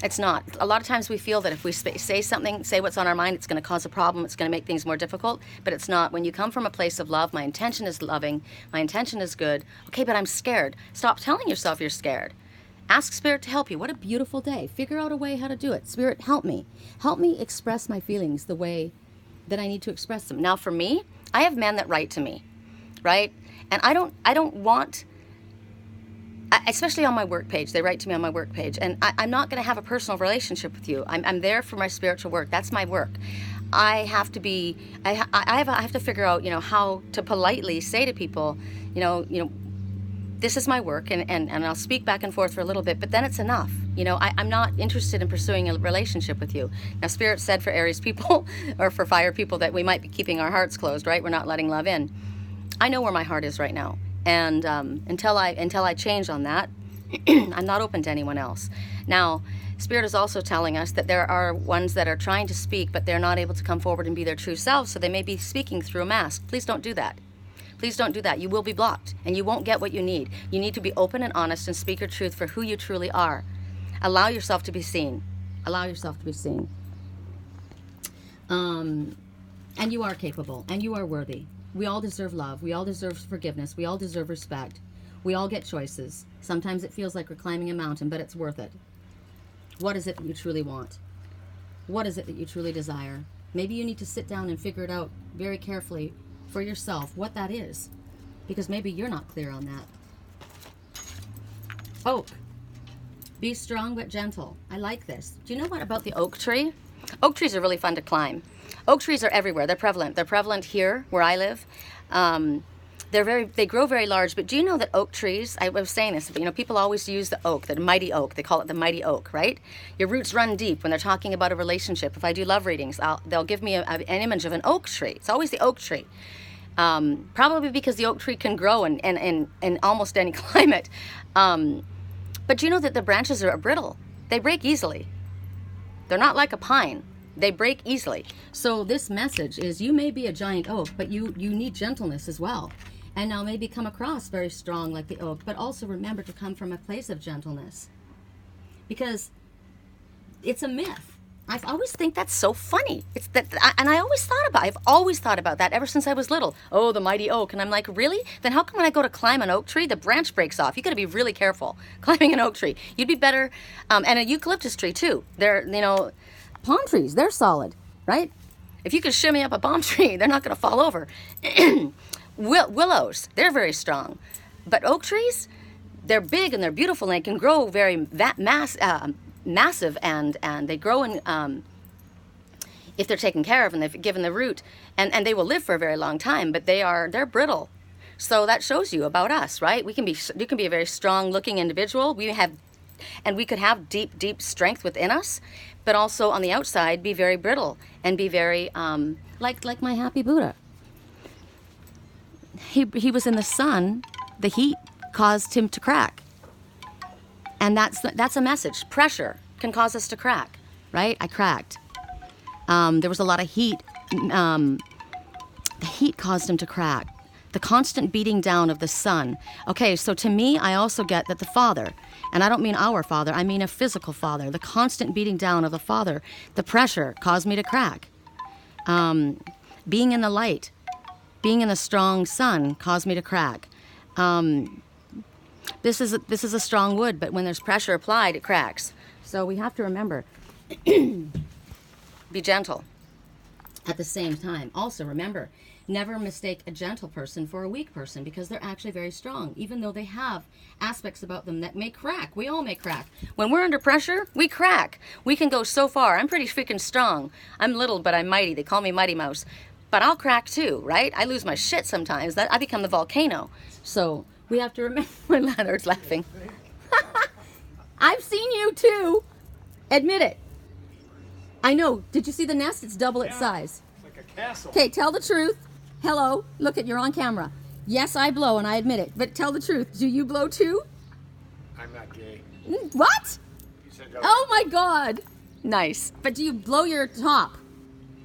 It's not. A lot of times we feel that if we say something, say what's on our mind, it's going to cause a problem, it's going to make things more difficult, but it's not. When you come from a place of love, my intention is loving, my intention is good. Okay, but I'm scared. Stop telling yourself you're scared. Ask Spirit to help you. What a beautiful day. Figure out a way how to do it. Spirit, help me. Help me express my feelings the way that I need to express them. Now for me, I have men that write to me, right? And I don't want especially on my work page. They write to me on my work page, and I'm not going to have a personal relationship with you. I'm there for my spiritual work. That's my work. I have to be, I have to figure out, how to politely say to people, this is my work, and I'll speak back and forth for a little bit, but then it's enough. I'm not interested in pursuing a relationship with you. Now, Spirit said for Aries people or for fire people that we might be keeping our hearts closed, right? We're not letting love in. I know where my heart is right now, and until I change on that, I'm not open to anyone else. Now, Spirit is also telling us that there are ones that are trying to speak, but they're not able to come forward and be their true selves, so they may be speaking through a mask. Please don't do that. Please don't do that. You will be blocked, and you won't get what you need. You need to be open and honest and speak your truth for who you truly are. Allow yourself to be seen. Allow yourself to be seen. And you are capable, and you are worthy. We all deserve love. We all deserve forgiveness. We all deserve respect. We all get choices. Sometimes it feels like we're climbing a mountain, but it's worth it. What is it that you truly want? What is it that you truly desire? Maybe you need to sit down and figure it out very carefully for yourself what that is, because maybe you're not clear on that. Oak. Be strong but gentle. I like this. Do you know what about the oak tree? Oak trees are really fun to climb. Oak trees are everywhere. They're prevalent. They're prevalent here where I live. They grow very large, but do you know that oak trees, I was saying this, people always use the oak, the mighty oak. They call it the mighty oak, right? Your roots run deep when they're talking about a relationship. If I do love readings, they'll give me an image of an oak tree. It's always the oak tree. Probably because the oak tree can grow in almost any climate. But do you know that the branches are brittle? They break easily. They're not like a pine. They break easily. So this message is you may be a giant oak, but you need gentleness as well. And now maybe come across very strong like the oak, but also remember to come from a place of gentleness. Because it's a myth. I always think that's so funny. And I've always thought about that ever since I was little. Oh, the mighty oak. And I'm like, really? Then how come when I go to climb an oak tree, the branch breaks off? You got to be really careful climbing an oak tree. You'd be better, and a eucalyptus tree too. They're, palm trees, they're solid, right? If you could shimmy up a palm tree, they're not going to fall over. Willows, they're very strong. But oak trees, they're big and they're beautiful, and they can grow very massive, and they grow in, if they're taken care of and they've given the root, and they will live for a very long time, but they're brittle. So that shows you about us, right? You can be a very strong looking individual. We could have deep strength within us, but also on the outside be very brittle and be very like my happy Buddha. He was in the sun. The heat caused him to crack, and that's a message. Pressure can cause us to crack, right? I cracked. There was a lot of heat. The heat caused him to crack. The constant beating down of the sun. Okay, so to me, I also get that the Father, and I don't mean our Father, I mean a physical Father, the constant beating down of the Father, the pressure caused me to crack. Being in the light, being in the strong sun caused me to crack. This is a strong wood, but when there's pressure applied, it cracks. So we have to remember, be gentle at the same time. Also remember, never mistake a gentle person for a weak person, because they're actually very strong, even though they have aspects about them that may crack. We all may crack. When we're under pressure, we crack. We can go so far. I'm pretty freaking strong. I'm little, but I'm mighty. They call me Mighty Mouse. But I'll crack too, right? I lose my shit sometimes. I become the volcano. So we have to remember. My landlord's laughing. I've seen you too. Admit it. I know. Did you see the nest? It's double its size. It's like a castle. Okay, tell the truth. Hello, look at, you're on camera. Yes, I blow, and I admit it. But tell the truth. Do you blow too? I'm not gay. What? You said Oh my God. Nice. But do you blow your top?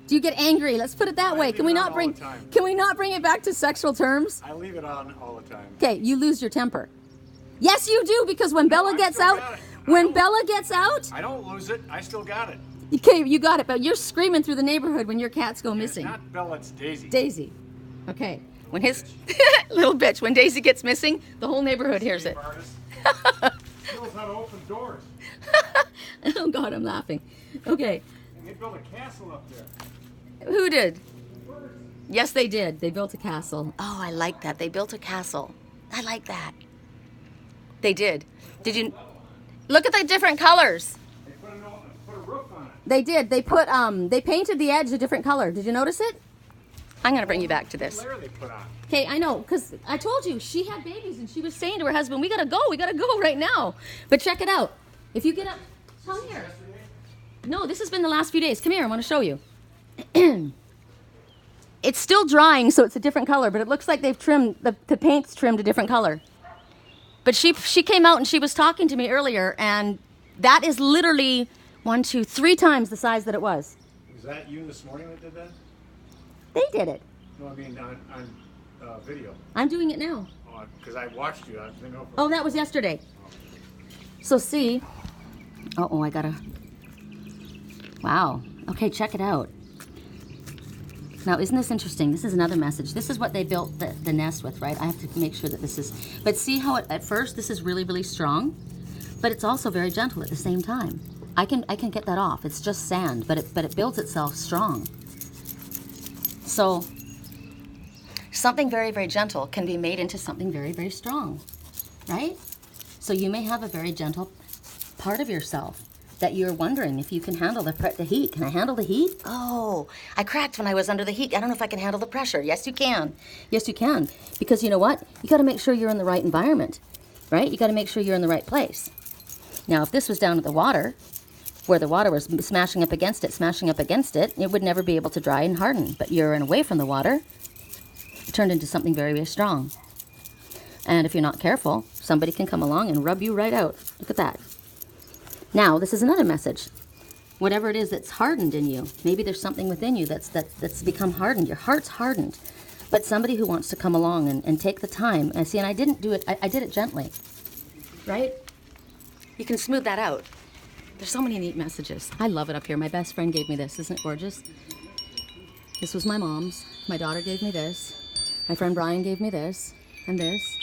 Do you get angry? Let's put it that way. Can we not bring it back to sexual terms? I leave it on all the time. Okay, you lose your temper. Yes, you do, because when Bella gets out, I don't lose it. I still got it. Okay, you got it, but you're screaming through the neighborhood when your cats go missing. It's not Bella, it's Daisy. Daisy. Okay. When his little bitch, when Daisy gets missing, the whole neighborhood hears it. She knows how to open doors. Oh God, I'm laughing. Okay. And they built a castle up there. Who did? Yes, they did. They built a castle. Oh, I like that. They built a castle. I like that. They did. Did you look at the different colors? They put a roof on it. They did. They put they painted the edge a different color. Did you notice it? I'm gonna bring you back to this. What layer they put on? Okay, I know, because I told you she had babies and she was saying to her husband, we gotta go right now. But check it out. If you get up, come here. No, this has been the last few days. Come here, I want to show you. It's still drying, so it's a different color, but it looks like they've trimmed, the paint's trimmed a different color. But she came out and she was talking to me earlier, and that is literally 1, 2, 3 times the size that it was. Was that you this morning that did that? They did it. No, I mean on video. I'm doing it now. Because I watched you. I didn't know. Oh, that was yesterday. So see. Uh-oh, I gotta. Wow. Okay, check it out. Now, isn't this interesting? This is another message. This is what they built the nest with, right? I have to make sure that this is... But see how at first this is really, really strong? But it's also very gentle at the same time. I can get that off. It's just sand, but it builds itself strong. So, something very, very gentle can be made into something very, very strong, right? So you may have a very gentle part of yourself that you're wondering if you can handle the heat. Can I handle the heat? Oh, I cracked when I was under the heat. I don't know if I can handle the pressure. Yes, you can. Yes, you can. Because you know what? You got to make sure you're in the right environment, right? You got to make sure you're in the right place. Now, if this was down at the water, where the water was smashing up against it, it would never be able to dry and harden. But you're away from the water, it turned into something very, very strong. And if you're not careful, somebody can come along and rub you right out. Look at that. Now, this is another message. Whatever it is that's hardened in you, maybe there's something within you that's become hardened. Your heart's hardened. But somebody who wants to come along and take the time. And see, and I didn't do it, I did it gently. Right? You can smooth that out. There's so many neat messages. I love it up here. My best friend gave me this. Isn't it gorgeous? This was my mom's. My daughter gave me this. My friend Brian gave me this. And this.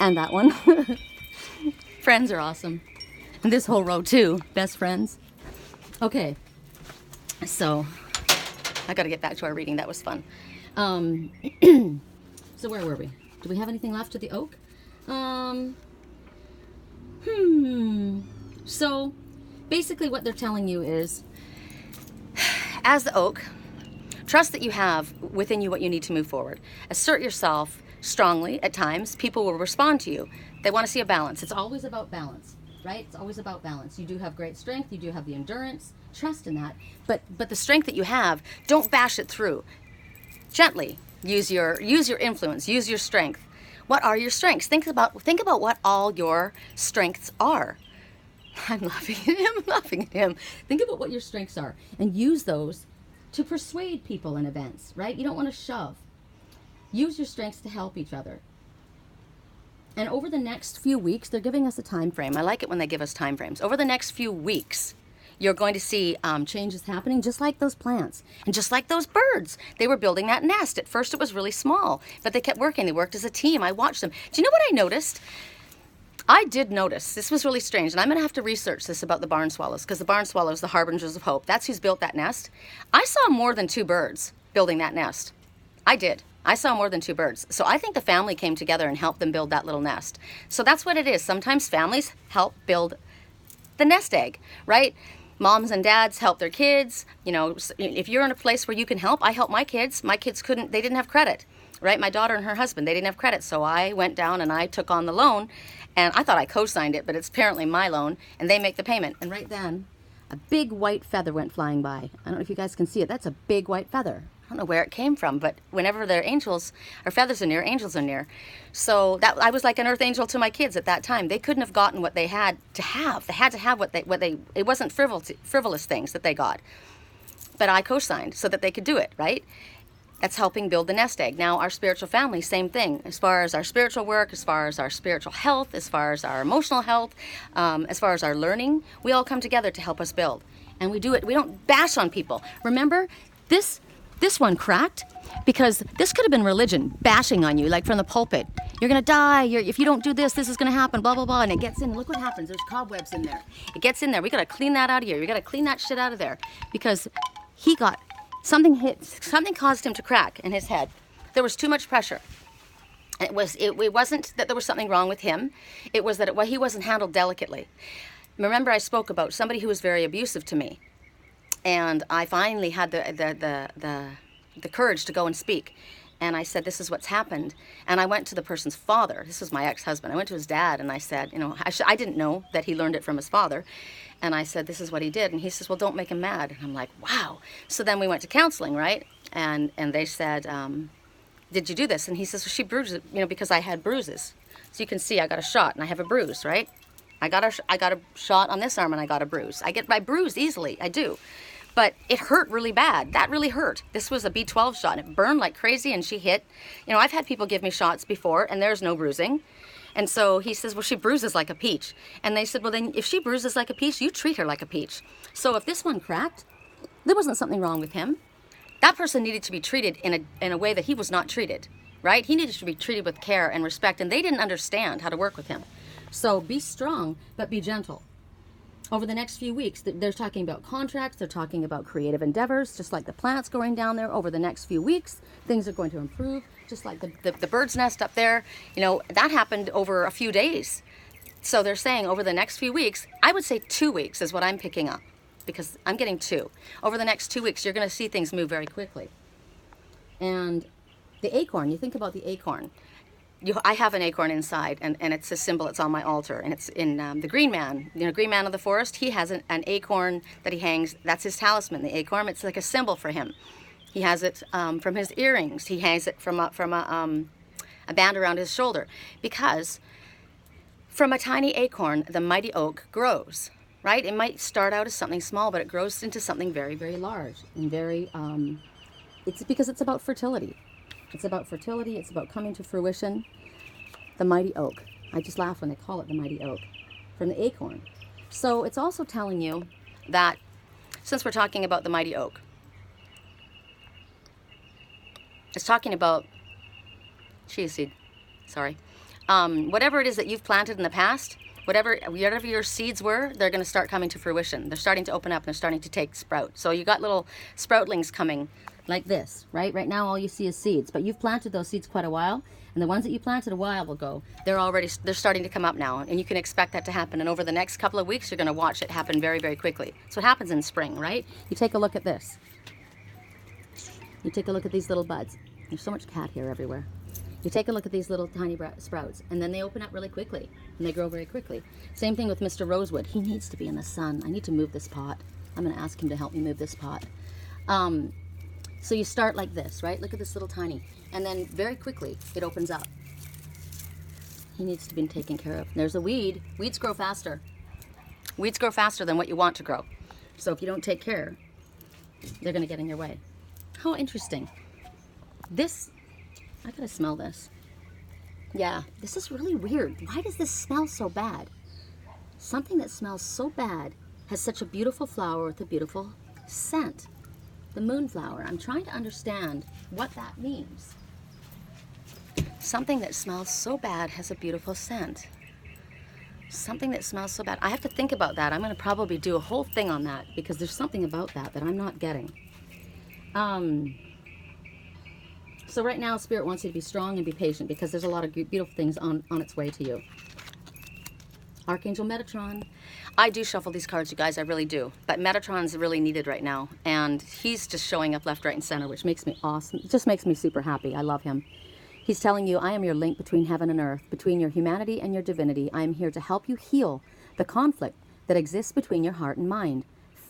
And that one. Friends are awesome. And this whole row too. Best friends. Okay. So, I gotta get back to our reading. That was fun. So where were we? Do we have anything left to the oak? So, basically what they're telling you is, as the oak, trust that you have within you what you need to move forward. Assert yourself strongly at times. People will respond to you. They want to see a balance. It's always about balance, right? It's always about balance. You do have great strength. You do have the endurance. Trust in that. But the strength that you have, don't bash it through. Gently. Use your influence. Use your strength. What are your strengths? Think about what all your strengths are. I'm laughing at him. I'm laughing at him. Think about what your strengths are and use those to persuade people in events, right? You don't want to shove. Use your strengths to help each other. And over the next few weeks, they're giving us a time frame. I like it when they give us time frames. Over the next few weeks, you're going to see changes happening just like those plants and just like those birds. They were building that nest. At first, it was really small, but they kept working. They worked as a team. I watched them. Do you know what I noticed? I did notice. This was really strange, and I'm going to have to research this about the barn swallows because the barn swallows, the harbingers of hope, that's who's built that nest. I saw more than 2 birds building that nest. I did. I saw more than 2 birds. So I think the family came together and helped them build that little nest. So that's what it is. Sometimes families help build the nest egg, right? Moms and dads help their kids. You know, if you're in a place where you can help, I help my kids. My kids couldn't, they didn't have credit, right? My daughter and her husband, they didn't have credit. So I went down and I took on the loan, and I thought I co-signed it, but it's apparently my loan, and they make the payment. And right then, a big white feather went flying by. I don't know if you guys can see it. That's a big white feather. I don't know where it came from, but whenever their angels or feathers are near, angels are near. So that I was like an earth angel to my kids at that time. They couldn't have gotten what they had to have. They had to have what they it wasn't frivolous things that they got. But I co-signed so that they could do it, right? That's helping build the nest egg. Now our spiritual family, same thing. As far as our spiritual work, as far as our spiritual health, as far as our emotional health, as far as our learning, we all come together to help us build. And we do it, we don't bash on people. Remember, this one cracked because this could have been religion bashing on you, like from the pulpit. You're gonna die, if you don't do this, this is gonna happen, blah, blah, blah. And it gets in, look what happens, there's cobwebs in there. It gets in there, we gotta clean that out of here. We gotta clean that shit out of there because he got, something caused him to crack in his head. There was too much pressure. It wasn't that there was something wrong with him. It was that he wasn't handled delicately. Remember, I spoke about somebody who was very abusive to me, and I finally had the courage to go and speak. And I said, this is what's happened. And I went to the person's father. This was my ex-husband. I went to his dad and I said, you know, I didn't know that he learned it from his father. And I said, this is what he did. And he says, well, don't make him mad. And I'm like, wow. So then we went to counseling, right? And they said, did you do this? And he says, well, she bruised it, you know, because I had bruises. So you can see I got a shot and I have a bruise, right? I got a shot on this arm and I got a bruise. I get my bruise easily, I do. But it hurt really bad. That really hurt. This was a B12 shot and it burned like crazy and she hit. You know, I've had people give me shots before and there's no bruising. And so he says, well, she bruises like a peach. And they said, well, then if she bruises like a peach, you treat her like a peach. So if this one cracked, there wasn't something wrong with him. That person needed to be treated in a way that he was not treated, right? He needed to be treated with care and respect, and they didn't understand how to work with him. So be strong, but be gentle. Over the next few weeks, they're talking about contracts, they're talking about creative endeavors, just like the plants going down there. Over the next few weeks, things are going to improve, just like the bird's nest up there. You know, that happened over a few days. So they're saying over the next few weeks, I would say 2 weeks is what I'm picking up, because I'm getting 2. Over the next 2 weeks, you're going to see things move very quickly. And the acorn, you think about the acorn. I have an acorn inside, and it's a symbol. It's on my altar, and it's in the Green Man. You know, Green Man of the forest. He has an acorn that he hangs. That's his talisman. The acorn. It's like a symbol for him. He has it from his earrings. He hangs it from a band around his shoulder, because from a tiny acorn, the mighty oak grows. Right? It might start out as something small, but it grows into something very, very large and very. It's because it's about fertility. It's about fertility. It's about coming to fruition. The mighty oak. I just laugh when they call it the mighty oak, from the acorn. So it's also telling you that, since we're talking about the mighty oak, it's talking about chia seed. Sorry. Whatever it is that you've planted in the past, whatever your seeds were, they're going to start coming to fruition. They're starting to open up and they're starting to take sprout. So you got little sproutlings coming like this, right? Right now all you see is seeds, but you've planted those seeds quite a while, and the ones that you planted a while ago, they're starting to come up now, and you can expect that to happen. And over the next couple of weeks, you're going to watch it happen very, very quickly. So it happens in spring, right? You take a look at this. You take a look at these little buds. There's so much cat hair everywhere. You take a look at these little tiny sprouts, and then they open up really quickly, and they grow very quickly. Same thing with Mr. Rosewood. He needs to be in the sun. I need to move this pot. I'm going to ask him to help me move this pot. So you start like this, right? Look at this little tiny. And then very quickly, it opens up. He needs to be taken care of. There's a weed. Weeds grow faster. Weeds grow faster than what you want to grow. So if you don't take care, they're going to get in your way. How interesting. This, I gotta smell this. Yeah, this is really weird. Why does this smell so bad? Something that smells so bad has such a beautiful flower with a beautiful scent. The moonflower. I'm trying to understand what that means. Something that smells so bad has a beautiful scent. Something that smells so bad. I have to think about that. I'm going to probably do a whole thing on that, because there's something about that I'm not getting. So right now, Spirit wants you to be strong and be patient, because there's a lot of beautiful things on its way to you. Archangel Metatron. I do shuffle these cards, you guys, I really do. But Metatron's really needed right now. And he's just showing up left, right, and center, which makes me awesome. It just makes me super happy. I love him. He's telling you, I am your link between heaven and earth, between your humanity and your divinity. I am here to help you heal the conflict that exists between your heart and mind.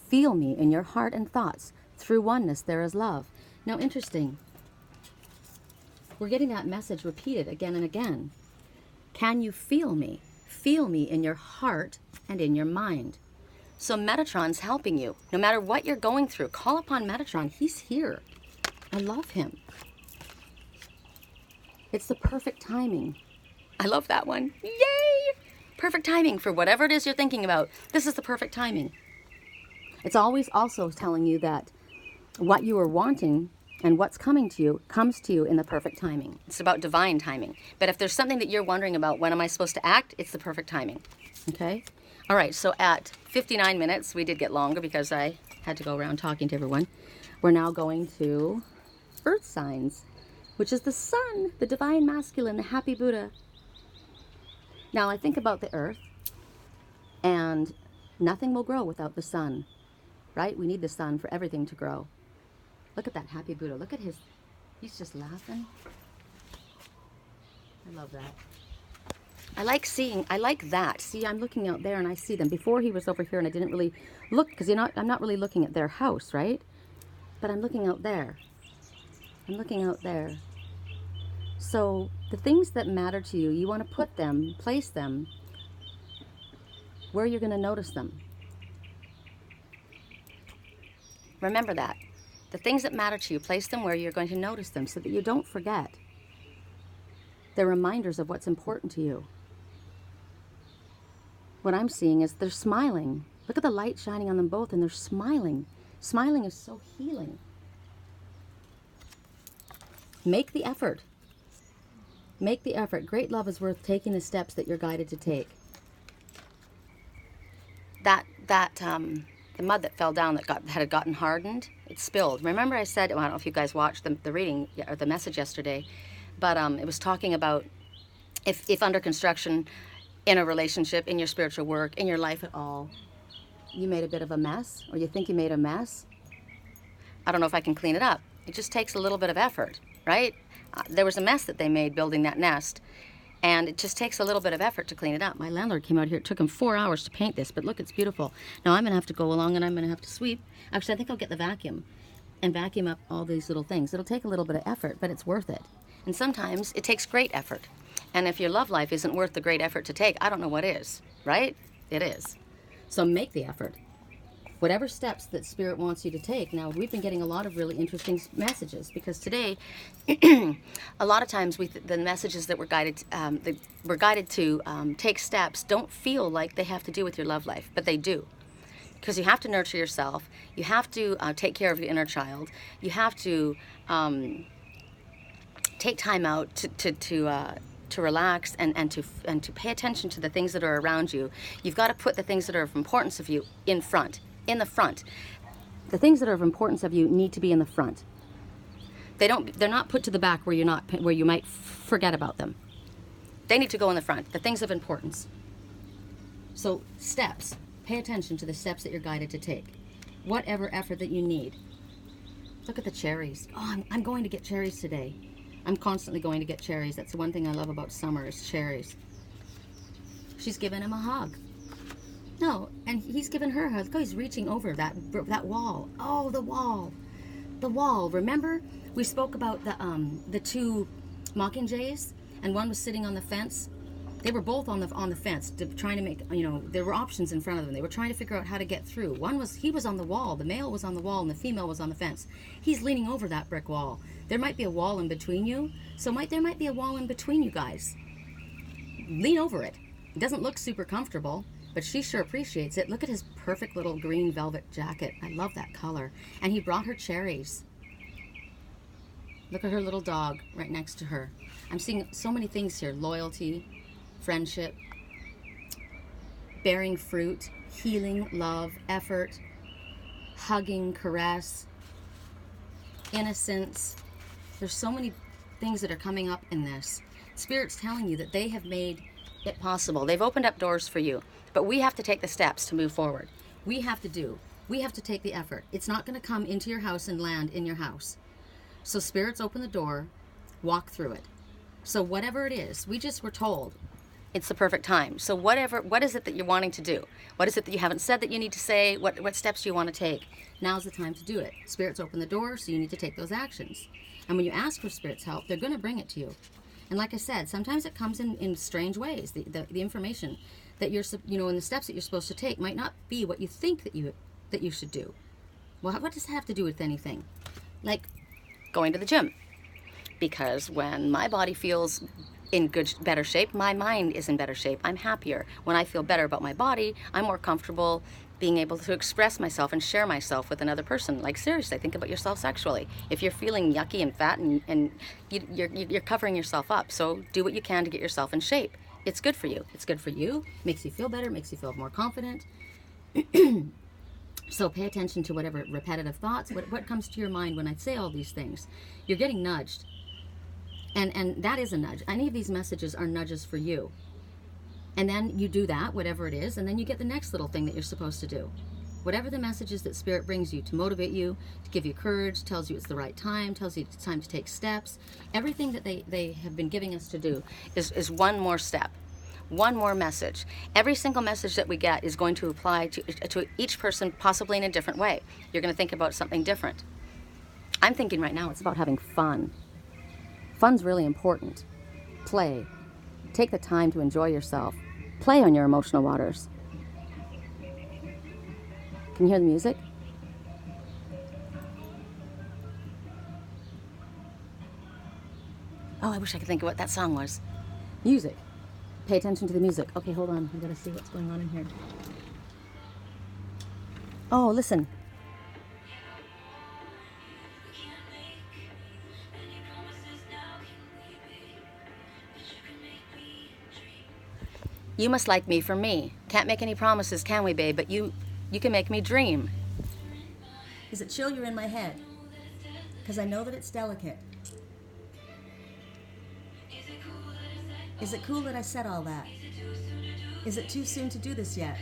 Feel me in your heart and thoughts. Through oneness, there is love. Now, interesting. We're getting that message repeated again and again. Can you feel me? Feel me in your heart and in your mind. So Metatron's helping you. No matter what you're going through, call upon Metatron. He's here. I love him. It's the perfect timing. I love that one. Yay! Perfect timing for whatever it is you're thinking about. This is the perfect timing. It's always also telling you that what you are wanting and what's coming to you comes to you in the perfect timing. It's about divine timing. But if there's something that you're wondering about, when am I supposed to act? It's the perfect timing. Okay? All right, so at 59 minutes, we did get longer because I had to go around talking to everyone. We're now going to earth signs. which is the sun, the divine masculine, the happy Buddha. Now I think about the earth, and nothing will grow without the sun, right? We need the sun for everything to grow. Look at that happy Buddha. Look at he's just laughing. I love that. I like that. See, I'm looking out there and I see them. Before he was over here and I didn't really look, because I'm not really looking at their house, right? But I'm looking out there. I'm looking out there. So the things that matter to you, you want to put them, place them where you're going to notice them. Remember that. The things that matter to you, place them where you're going to notice them so that you don't forget. They're reminders of what's important to you. What I'm seeing is they're smiling. Look at the light shining on them both, and they're smiling. Smiling is so healing. Make the effort. Make the effort. Great love is worth taking the steps that you're guided to take. The mud that fell down that had gotten hardened, it spilled. Remember I said, well, I don't know if you guys watched the reading or the message yesterday, but it was talking about if under construction, in a relationship, in your spiritual work, in your life at all, you made a bit of a mess, or you think you made a mess, I don't know if I can clean it up. It just takes a little bit of effort, right? There was a mess that they made building that nest, and it just takes a little bit of effort to clean it up. My landlord came out here. It took him 4 hours to paint this, but look, it's beautiful. Now I'm going to have to go along and I'm going to have to sweep. Actually, I think I'll get the vacuum and vacuum up all these little things. It'll take a little bit of effort, but it's worth it. And sometimes it takes great effort. And if your love life isn't worth the great effort to take, I don't know what is, right? It is. So make the effort. Whatever steps that Spirit wants you to take. Now, we've been getting a lot of really interesting messages because today, a lot of times the messages that we're guided to take steps don't feel like they have to do with your love life, but they do. Because you have to nurture yourself. You have to take care of your inner child. You have to take time out to relax and to pay attention to the things that are around you. You've got to put the things that are of importance of you in the front. The things that are of importance of you need to be in the front. They're not put to the back where you might forget about them. They need to go in the front. The things of importance. So steps. Pay attention to the steps that you're guided to take. Whatever effort that you need. Look at the cherries. Oh, I'm going to get cherries today. I'm constantly going to get cherries. That's the one thing I love about summer is cherries. She's giving him a hug. No, and he's giving her a hug. Look how he's reaching over that wall. Oh, the wall. The wall. Remember we spoke about the two mockingjays, and one was sitting on the fence. They were both on the fence, trying to make, there were options in front of them. They were trying to figure out how to get through. He was on the wall. The male was on the wall, and the female was on the fence. He's leaning over that brick wall. There might be a wall in between you, so there might be a wall in between you guys. Lean over it. It doesn't look super comfortable, but she sure appreciates it. Look at his perfect little green velvet jacket. I love that color. And he brought her cherries. Look at her little dog right next to her. I'm seeing so many things here. Loyalty, friendship, bearing fruit, healing, love, effort, hugging, caress, innocence. There's so many things that are coming up in this. Spirit's telling you that they have made it possible. They've opened up doors for you, but we have to take the steps to move forward. We have to take the effort. It's not going to come into your house and land in your house. So Spirit's open the door, walk through it. So whatever it is, we just were told it's the perfect time. So what is it that you're wanting to do? What is it that you haven't said that you need to say? What steps do you want to take? Now's the time to do it. Spirit's open the door, so you need to take those actions. And when you ask for Spirit's help, they're going to bring it to you. And like I said, sometimes it comes in strange ways. The information that you're, and the steps that you're supposed to take might not be what you think that you should do. Well, what does that have to do with anything? Like going to the gym. Because when my body feels in better shape, my mind is in better shape. I'm happier. When I feel better about my body, I'm more comfortable being able to express myself and share myself with another person. Like seriously, think about yourself sexually. If you're feeling yucky and fat and you're covering yourself up, so do what you can to get yourself in shape. It's good for you. It's good for you. Makes you feel better. Makes you feel more confident. So pay attention to whatever repetitive thoughts, what comes to your mind when I say all these things. You're getting nudged. And that is a nudge. Any of these messages are nudges for you. And then you do that, whatever it is, and then you get the next little thing that you're supposed to do. Whatever the message is that Spirit brings you to motivate you, to give you courage, tells you it's the right time, tells you it's time to take steps. Everything that they have been giving us to do is one more step, one more message. Every single message that we get is going to apply to each person, possibly in a different way. You're going to think about something different. I'm thinking right now it's about having fun. Fun's really important. Play. Take the time to enjoy yourself. Play on your emotional waters. Can you hear the music? Oh, I wish I could think of what that song was. Music. Pay attention to the music. Okay, hold on. I gotta see what's going on in here. Oh, listen. You must like me for me. Can't make any promises, can we, babe? But you can make me dream. Is it chill you're in my head? Because I know that it's delicate. Is it cool that I said all that? Is it too soon to do this yet?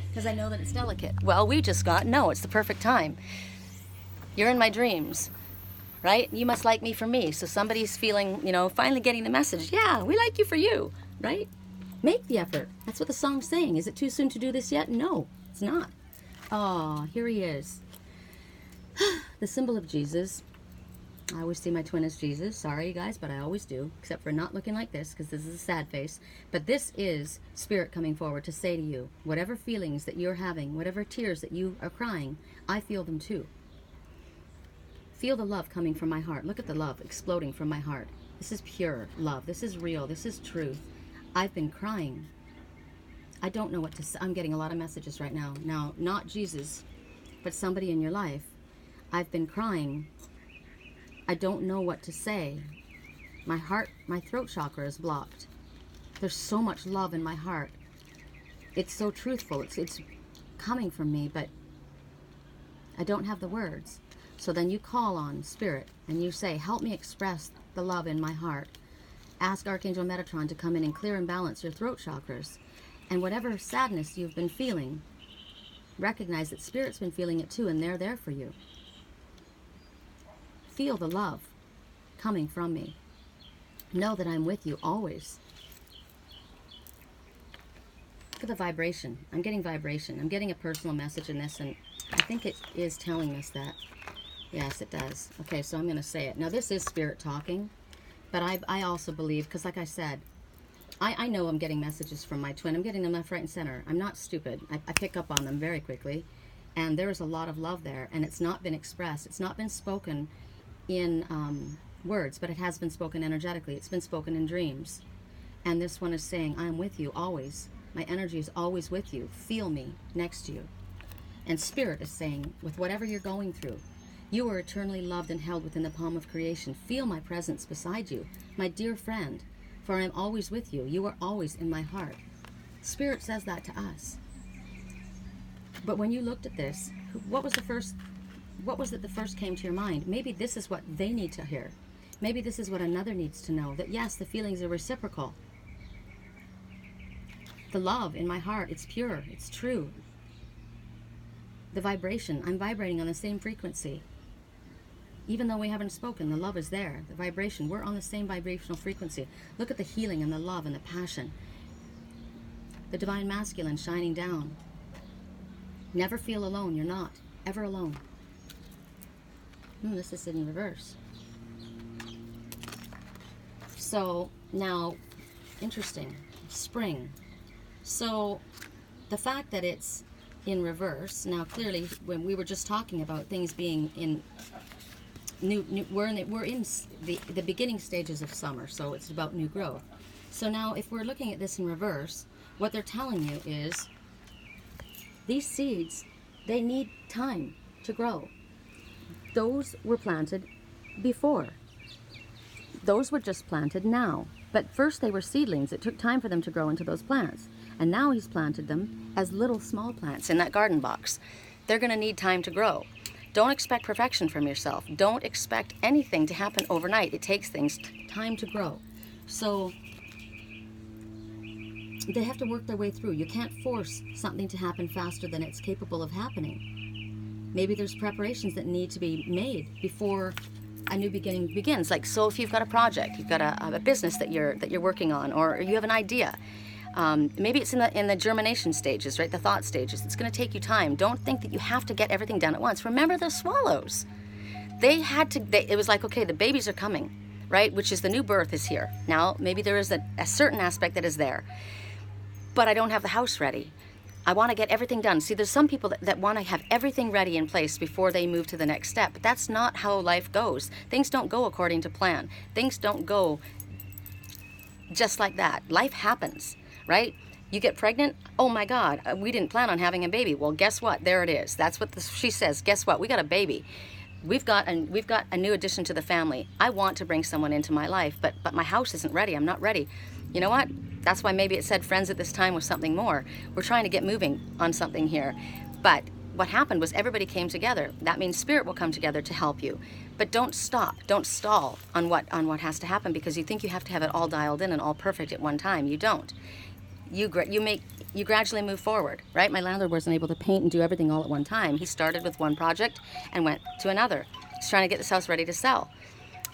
Because I know that it's delicate. Well, we just got, no, it's the perfect time. You're in my dreams, right? You must like me for me. So somebody's feeling, finally getting the message. Yeah, we like you for you, right? Make the effort. That's what the song's saying. Is it too soon to do this yet? No, it's not. Oh, here he is. The symbol of Jesus. I always see my twin as Jesus. Sorry, you guys, but I always do. Except for not looking like this, because this is a sad face. But this is Spirit coming forward to say to you, whatever feelings that you're having, whatever tears that you are crying, I feel them too. Feel the love coming from my heart. Look at the love exploding from my heart. This is pure love. This is real. This is truth. I've been crying. I don't know what to say. I'm getting a lot of messages right now. Now, not Jesus, but somebody in your life. I've been crying. I don't know what to say. My heart, my throat chakra is blocked. There's so much love in my heart. It's so truthful. It's coming from me, but I don't have the words. So then you call on Spirit and you say, help me express the love in my heart. Ask Archangel Metatron to come in and clear and balance your throat chakras. And whatever sadness you've been feeling, recognize that Spirit's been feeling it too, and they're there for you. Feel the love coming from me. Know that I'm with you always. Look at the vibration. I'm getting vibration. I'm getting a personal message in this, and I think it is telling us that. Yes, it does. Okay, so I'm going to say it. Now, this is Spirit talking. But I also believe, because like I said, I know I'm getting messages from my twin. I'm getting them left, right, and center. I'm not stupid. I pick up on them very quickly. And there is a lot of love there. And it's not been expressed. It's not been spoken in words, but it has been spoken energetically. It's been spoken in dreams. And this one is saying, I'm with you always. My energy is always with you. Feel me next to you. And Spirit is saying, with whatever you're going through, you are eternally loved and held within the palm of creation. Feel my presence beside you, my dear friend, for I am always with you. You are always in my heart. Spirit says that to us. But when you looked at this, what was it that first came to your mind? Maybe this is what they need to hear. Maybe this is what another needs to know, that yes, the feelings are reciprocal. The love in my heart, it's pure, it's true. The vibration, I'm vibrating on the same frequency. Even though we haven't spoken, the love is there. The vibration, we're on the same vibrational frequency. Look at the healing and the love and the passion. The divine masculine shining down. Never feel alone. You're not ever alone. This is in reverse. So now, interesting. Spring. So the fact that it's in reverse, now clearly when we were just talking about things being in we're in the beginning stages of summer, so it's about new growth. So now if we're looking at this in reverse, what they're telling you is these seeds, they need time to grow. Those were planted before. Those were just planted now. But first they were seedlings. It took time for them to grow into those plants. And now he's planted them as little small plants in that garden box. They're going to need time to grow. Don't expect perfection from yourself. Don't expect anything to happen overnight. It takes things time to grow. So they have to work their way through. You can't force something to happen faster than it's capable of happening. Maybe there's preparations that need to be made before a new beginning begins. Like, so if you've got a project, you've got a business that you're working on, or you have an idea, maybe it's in the germination stages, right? The thought stages. It's going to take you time. Don't think that you have to get everything done at once. Remember the swallows. It was like, okay, the babies are coming, right? Which is the new birth is here. Now, maybe there is a certain aspect that is there, but I don't have the house ready. I want to get everything done. See, there's some people that want to have everything ready in place before they move to the next step, but that's not how life goes. Things don't go according to plan. Things don't go just like that. Life happens, right? You get pregnant, oh my God, we didn't plan on having a baby. Well, guess what? There it is. That's what she says. Guess what? We got a baby. We've got a new addition to the family. I want to bring someone into my life, but my house isn't ready. I'm not ready. You know what? That's why maybe it said friends at this time was something more. We're trying to get moving on something here. But what happened was everybody came together. That means spirit will come together to help you. But don't stop. Don't stall on what has to happen because you think you have to have it all dialed in and all perfect at one time. You don't. You gradually move forward, right? My landlord wasn't able to paint and do everything all at one time. He started with one project and went to another. He's trying to get this house ready to sell.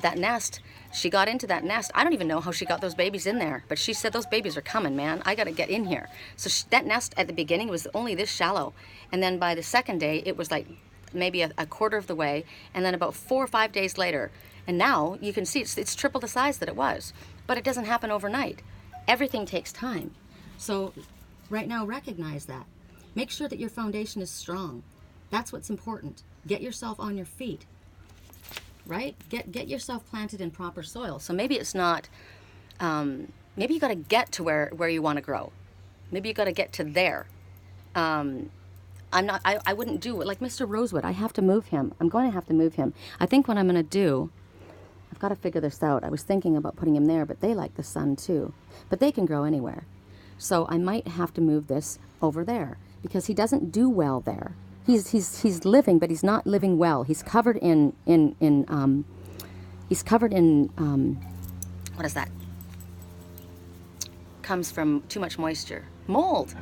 That nest, she got into that nest. I don't even know how she got those babies in there, but she said, those babies are coming, man. I got to get in here. So that nest at the beginning was only this shallow. And then by the second day, it was like maybe a quarter of the way. And then about 4 or 5 days later, and now you can see it's triple the size that it was. But it doesn't happen overnight. Everything takes time. So right now, recognize that. Make sure that your foundation is strong. That's what's important. Get yourself on your feet. Right? Get yourself planted in proper soil. So maybe it's not, maybe you got to get to where you want to grow. Maybe you got to get to there. I wouldn't do it like Mr. Rosewood. I have to move him. I'm going to have to move him. I think what I'm going to do, I've got to figure this out. I was thinking about putting him there, but they like the sun too. But they can grow anywhere. So I might have to move this over there because he doesn't do well there. He's living, but he's not living well. He's covered in what is that? Comes from too much moisture. Mold.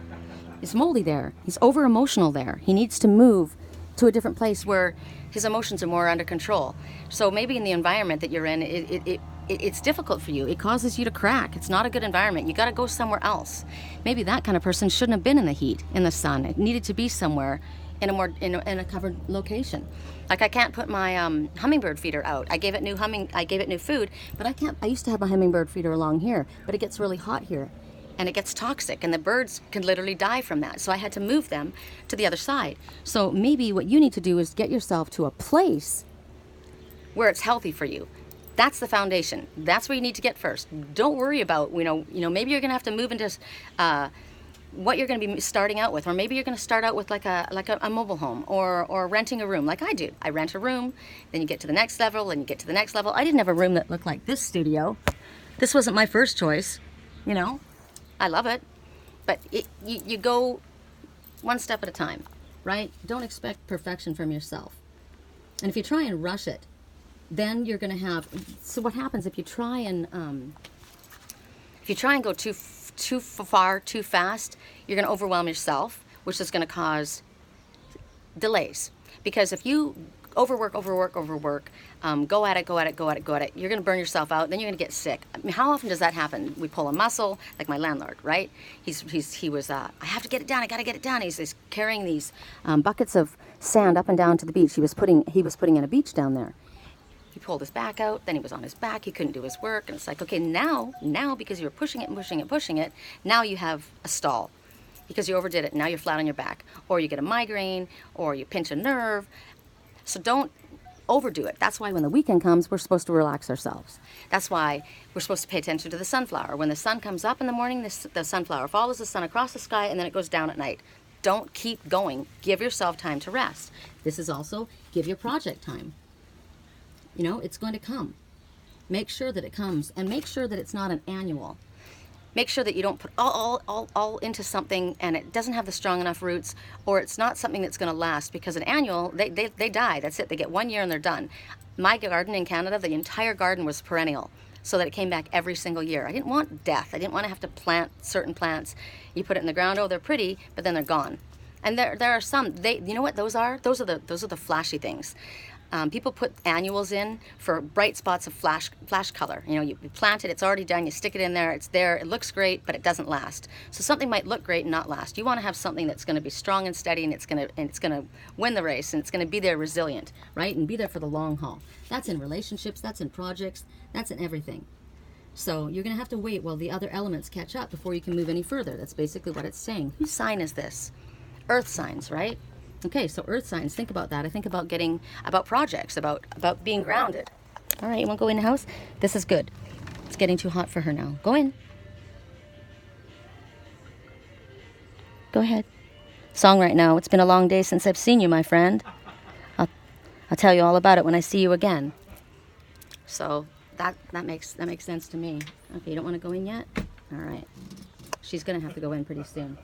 It's moldy there. He's over emotional there. He needs to move to a different place where his emotions are more under control. So maybe in the environment that you're in, it's difficult for you. It causes you to crack. It's not a good environment. You got to go somewhere else. Maybe that kind of person shouldn't have been in the heat, in the sun. It needed to be somewhere in a covered location. Like I can't put my hummingbird feeder out. I gave it new food, but I can't. I used to have a hummingbird feeder along here, but it gets really hot here, and it gets toxic, and the birds can literally die from that. So I had to move them to the other side. So maybe what you need to do is get yourself to a place where it's healthy for you. That's the foundation. That's where you need to get first. Don't worry about maybe you're gonna have to move into what you're going to be starting out with, or maybe you're going to start out with like a mobile home or renting a room like I do. I rent a room, then you get to the next level, and you get to the next level. I didn't have a room that looked like this studio. This wasn't my first choice, I love it, but you go one step at a time, right? Don't expect perfection from yourself. And if you try and rush it, then you're going to have, so what happens if you try and go too far, too fast, you're going to overwhelm yourself, which is going to cause delays. Because if you overwork, go at it, you're going to burn yourself out, then you're going to get sick. I mean, how often does that happen? We pull a muscle, like my landlord, right? He was, I have to get it done, I got to get it done. He's carrying these buckets of sand up and down to the beach. He was putting in a beach down there. He pulled his back out, then he was on his back, he couldn't do his work, and it's like, okay, now because you were pushing it, now you have a stall because you overdid it, and now you're flat on your back, or you get a migraine, or you pinch a nerve. So don't overdo it. That's why when the weekend comes, we're supposed to relax ourselves. That's why we're supposed to pay attention to the sunflower. When the sun comes up in the morning, the sunflower follows the sun across the sky, and then it goes down at night. Don't keep going. Give yourself time to rest. This is also give your project time. It's going to come. Make sure that it comes, and make sure that it's not an annual. make sure that you don't put all into something and it doesn't have the strong enough roots, or it's not something that's going to last, because an annual, they die. That's it. They get 1 year and they're done. My garden in Canada, the entire garden was perennial, so that it came back every single year. I didn't want death. I didn't want to have to plant certain plants. You put it in the ground, oh, they're pretty, but then they're gone. And there are some, you know what those are? Those are the flashy things. People put annuals in for bright spots of flash color. You know, you plant it, it's already done, you stick it in there, it's there, it looks great, but it doesn't last. So something might look great and not last. You want to have something that's going to be strong and steady, and it's going to win the race, and it's going to be there resilient, right? And be there for the long haul. That's in relationships, that's in projects, that's in everything. So you're going to have to wait while the other elements catch up before you can move any further. That's basically what it's saying. Whose sign is this? Earth signs, right? Okay, so earth signs, think about that. I think about projects, about being grounded. All right, you want to go in the house? This is good. It's getting too hot for her now. Go in. Go ahead. Song right now. It's been a long day since I've seen you, my friend. I'll tell you all about it when I see you again. So that makes sense to me. Okay, you don't want to go in yet? All right. She's going to have to go in pretty soon.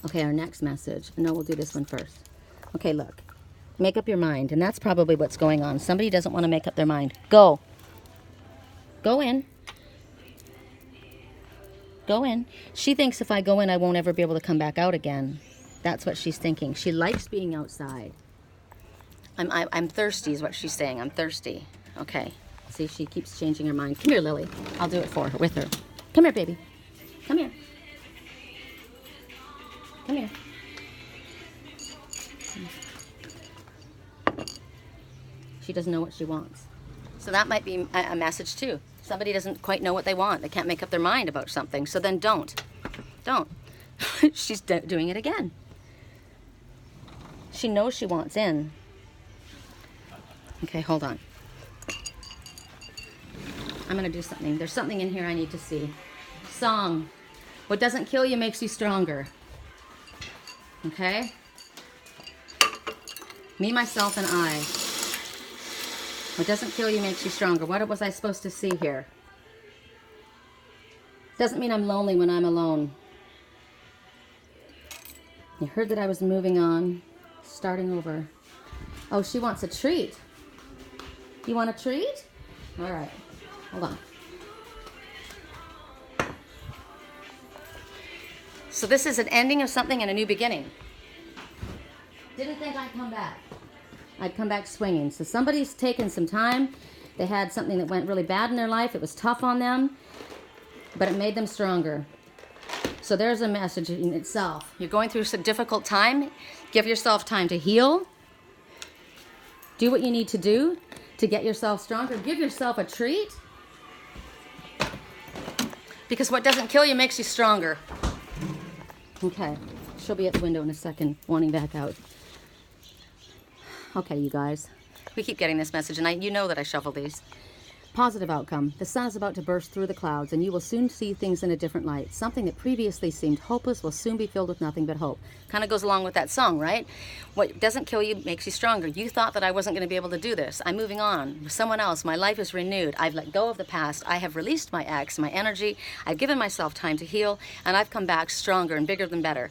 Okay, our next message. No, we'll do this one first. Okay, look. Make up your mind. And that's probably what's going on. Somebody doesn't want to make up their mind. Go. Go in. Go in. She thinks if I go in, I won't ever be able to come back out again. That's what she's thinking. She likes being outside. I'm thirsty is what she's saying. I'm thirsty. Okay. See, she keeps changing her mind. Come here, Lily. I'll do it for her, with her. Come here, baby. Come here. Come here. She doesn't know what she wants. So that might be a message too. Somebody doesn't quite know what they want. They can't make up their mind about something. So then don't. Don't. She's doing it again. She knows she wants in. Okay, hold on. I'm going to do something. There's something in here I need to see. Song. What doesn't kill you makes you stronger. Okay? Me, myself, and I. What doesn't kill you makes you stronger. What was I supposed to see here? Doesn't mean I'm lonely when I'm alone. You heard that I was moving on, starting over. Oh, she wants a treat. You want a treat? All right. Hold on. So this is an ending of something and a new beginning. Didn't think I'd come back. I'd come back swinging. So somebody's taken some time. They had something that went really bad in their life. It was tough on them, but it made them stronger. So there's a message in itself. You're going through a difficult time. Give yourself time to heal. Do what you need to do to get yourself stronger. Give yourself a treat. Because what doesn't kill you makes you stronger. Okay, she'll be at the window in a second, wanting back out. Okay, you guys. We keep getting this message, and you know that I shuffle these. Positive outcome. The sun is about to burst through the clouds, and you will soon see things in a different light. Something that previously seemed hopeless will soon be filled with nothing but hope. Kind of goes along with that song, right? What doesn't kill you makes you stronger. You thought that I wasn't going to be able to do this. I'm moving on with someone else. My life is renewed. I've let go of the past. I have released my ex, my energy. I've given myself time to heal, and I've come back stronger and bigger than better.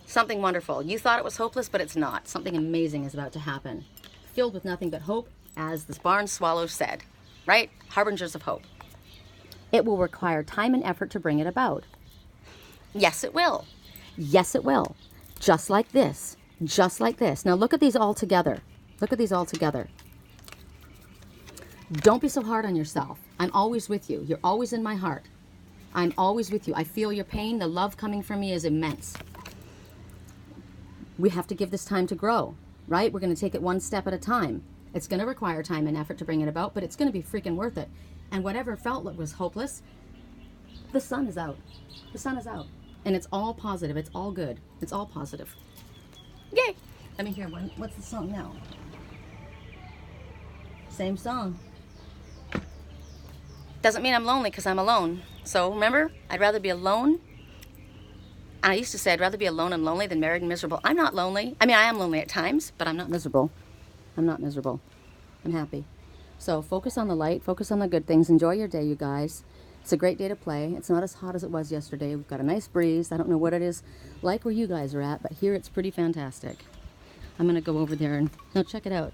Something wonderful. You thought it was hopeless, but it's not. Something amazing is about to happen. Filled with nothing but hope, as the barn swallow said. Right? Harbingers of hope. It will require time and effort to bring it about. Yes, it will. Yes, it will. Just like this. Just like this. Now look at these all together. Look at these all together. Don't be so hard on yourself. I'm always with you. You're always in my heart. I'm always with you. I feel your pain. The love coming from me is immense. We have to give this time to grow, right? We're going to take it one step at a time. It's going to require time and effort to bring it about, but it's going to be freaking worth it. And whatever felt was hopeless, the sun is out. The sun is out. And it's all positive. It's all good. It's all positive. Yay! Let me hear one. What's the song now? Same song. Doesn't mean I'm lonely because I'm alone. So remember, I'd rather be alone. I used to say I'd rather be alone and lonely than married and miserable. I'm not lonely. I mean, I am lonely at times, but I'm not miserable. I'm not miserable. I'm happy. So focus on the light. Focus on the good things. Enjoy your day, you guys. It's a great day to play. It's not as hot as it was yesterday. We've got a nice breeze. I don't know what it is like where you guys are at, but here it's pretty fantastic. I'm going to go over there and check it out.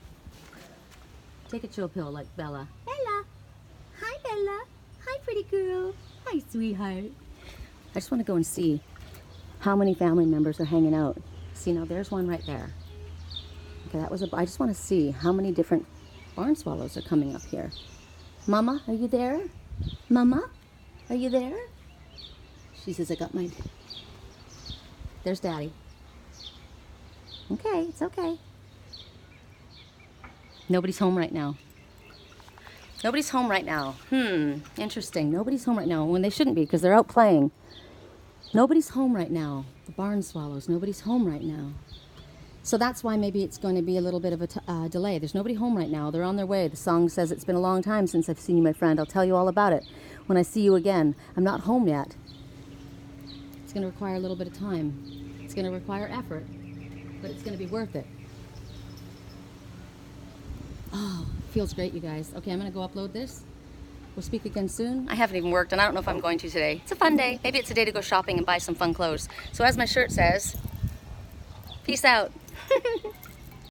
Take a chill pill like Bella. Bella. Hi, Bella. Hi, pretty girl. Hi, sweetheart. I just want to go and see how many family members are hanging out. See, now there's one right there. Okay, I just want to see how many different barn swallows are coming up here. Mama, are you there? Mama, are you there? She says, I got mine. There's Daddy. Okay, it's okay. Nobody's home right now. Nobody's home right now. Interesting. Nobody's home right now when they shouldn't be because they're out playing. Nobody's home right now. The barn swallows, nobody's home right now. So that's why maybe it's going to be a little bit of a delay. There's nobody home right now. They're on their way. The song says it's been a long time since I've seen you, my friend. I'll tell you all about it when I see you again. I'm not home yet. It's going to require a little bit of time. It's going to require effort, but it's going to be worth it. Oh, feels great, you guys. Okay, I'm going to go upload this. We'll speak again soon. I haven't even worked, and I don't know if I'm going to today. It's a fun day. Maybe it's a day to go shopping and buy some fun clothes. So as my shirt says, peace out.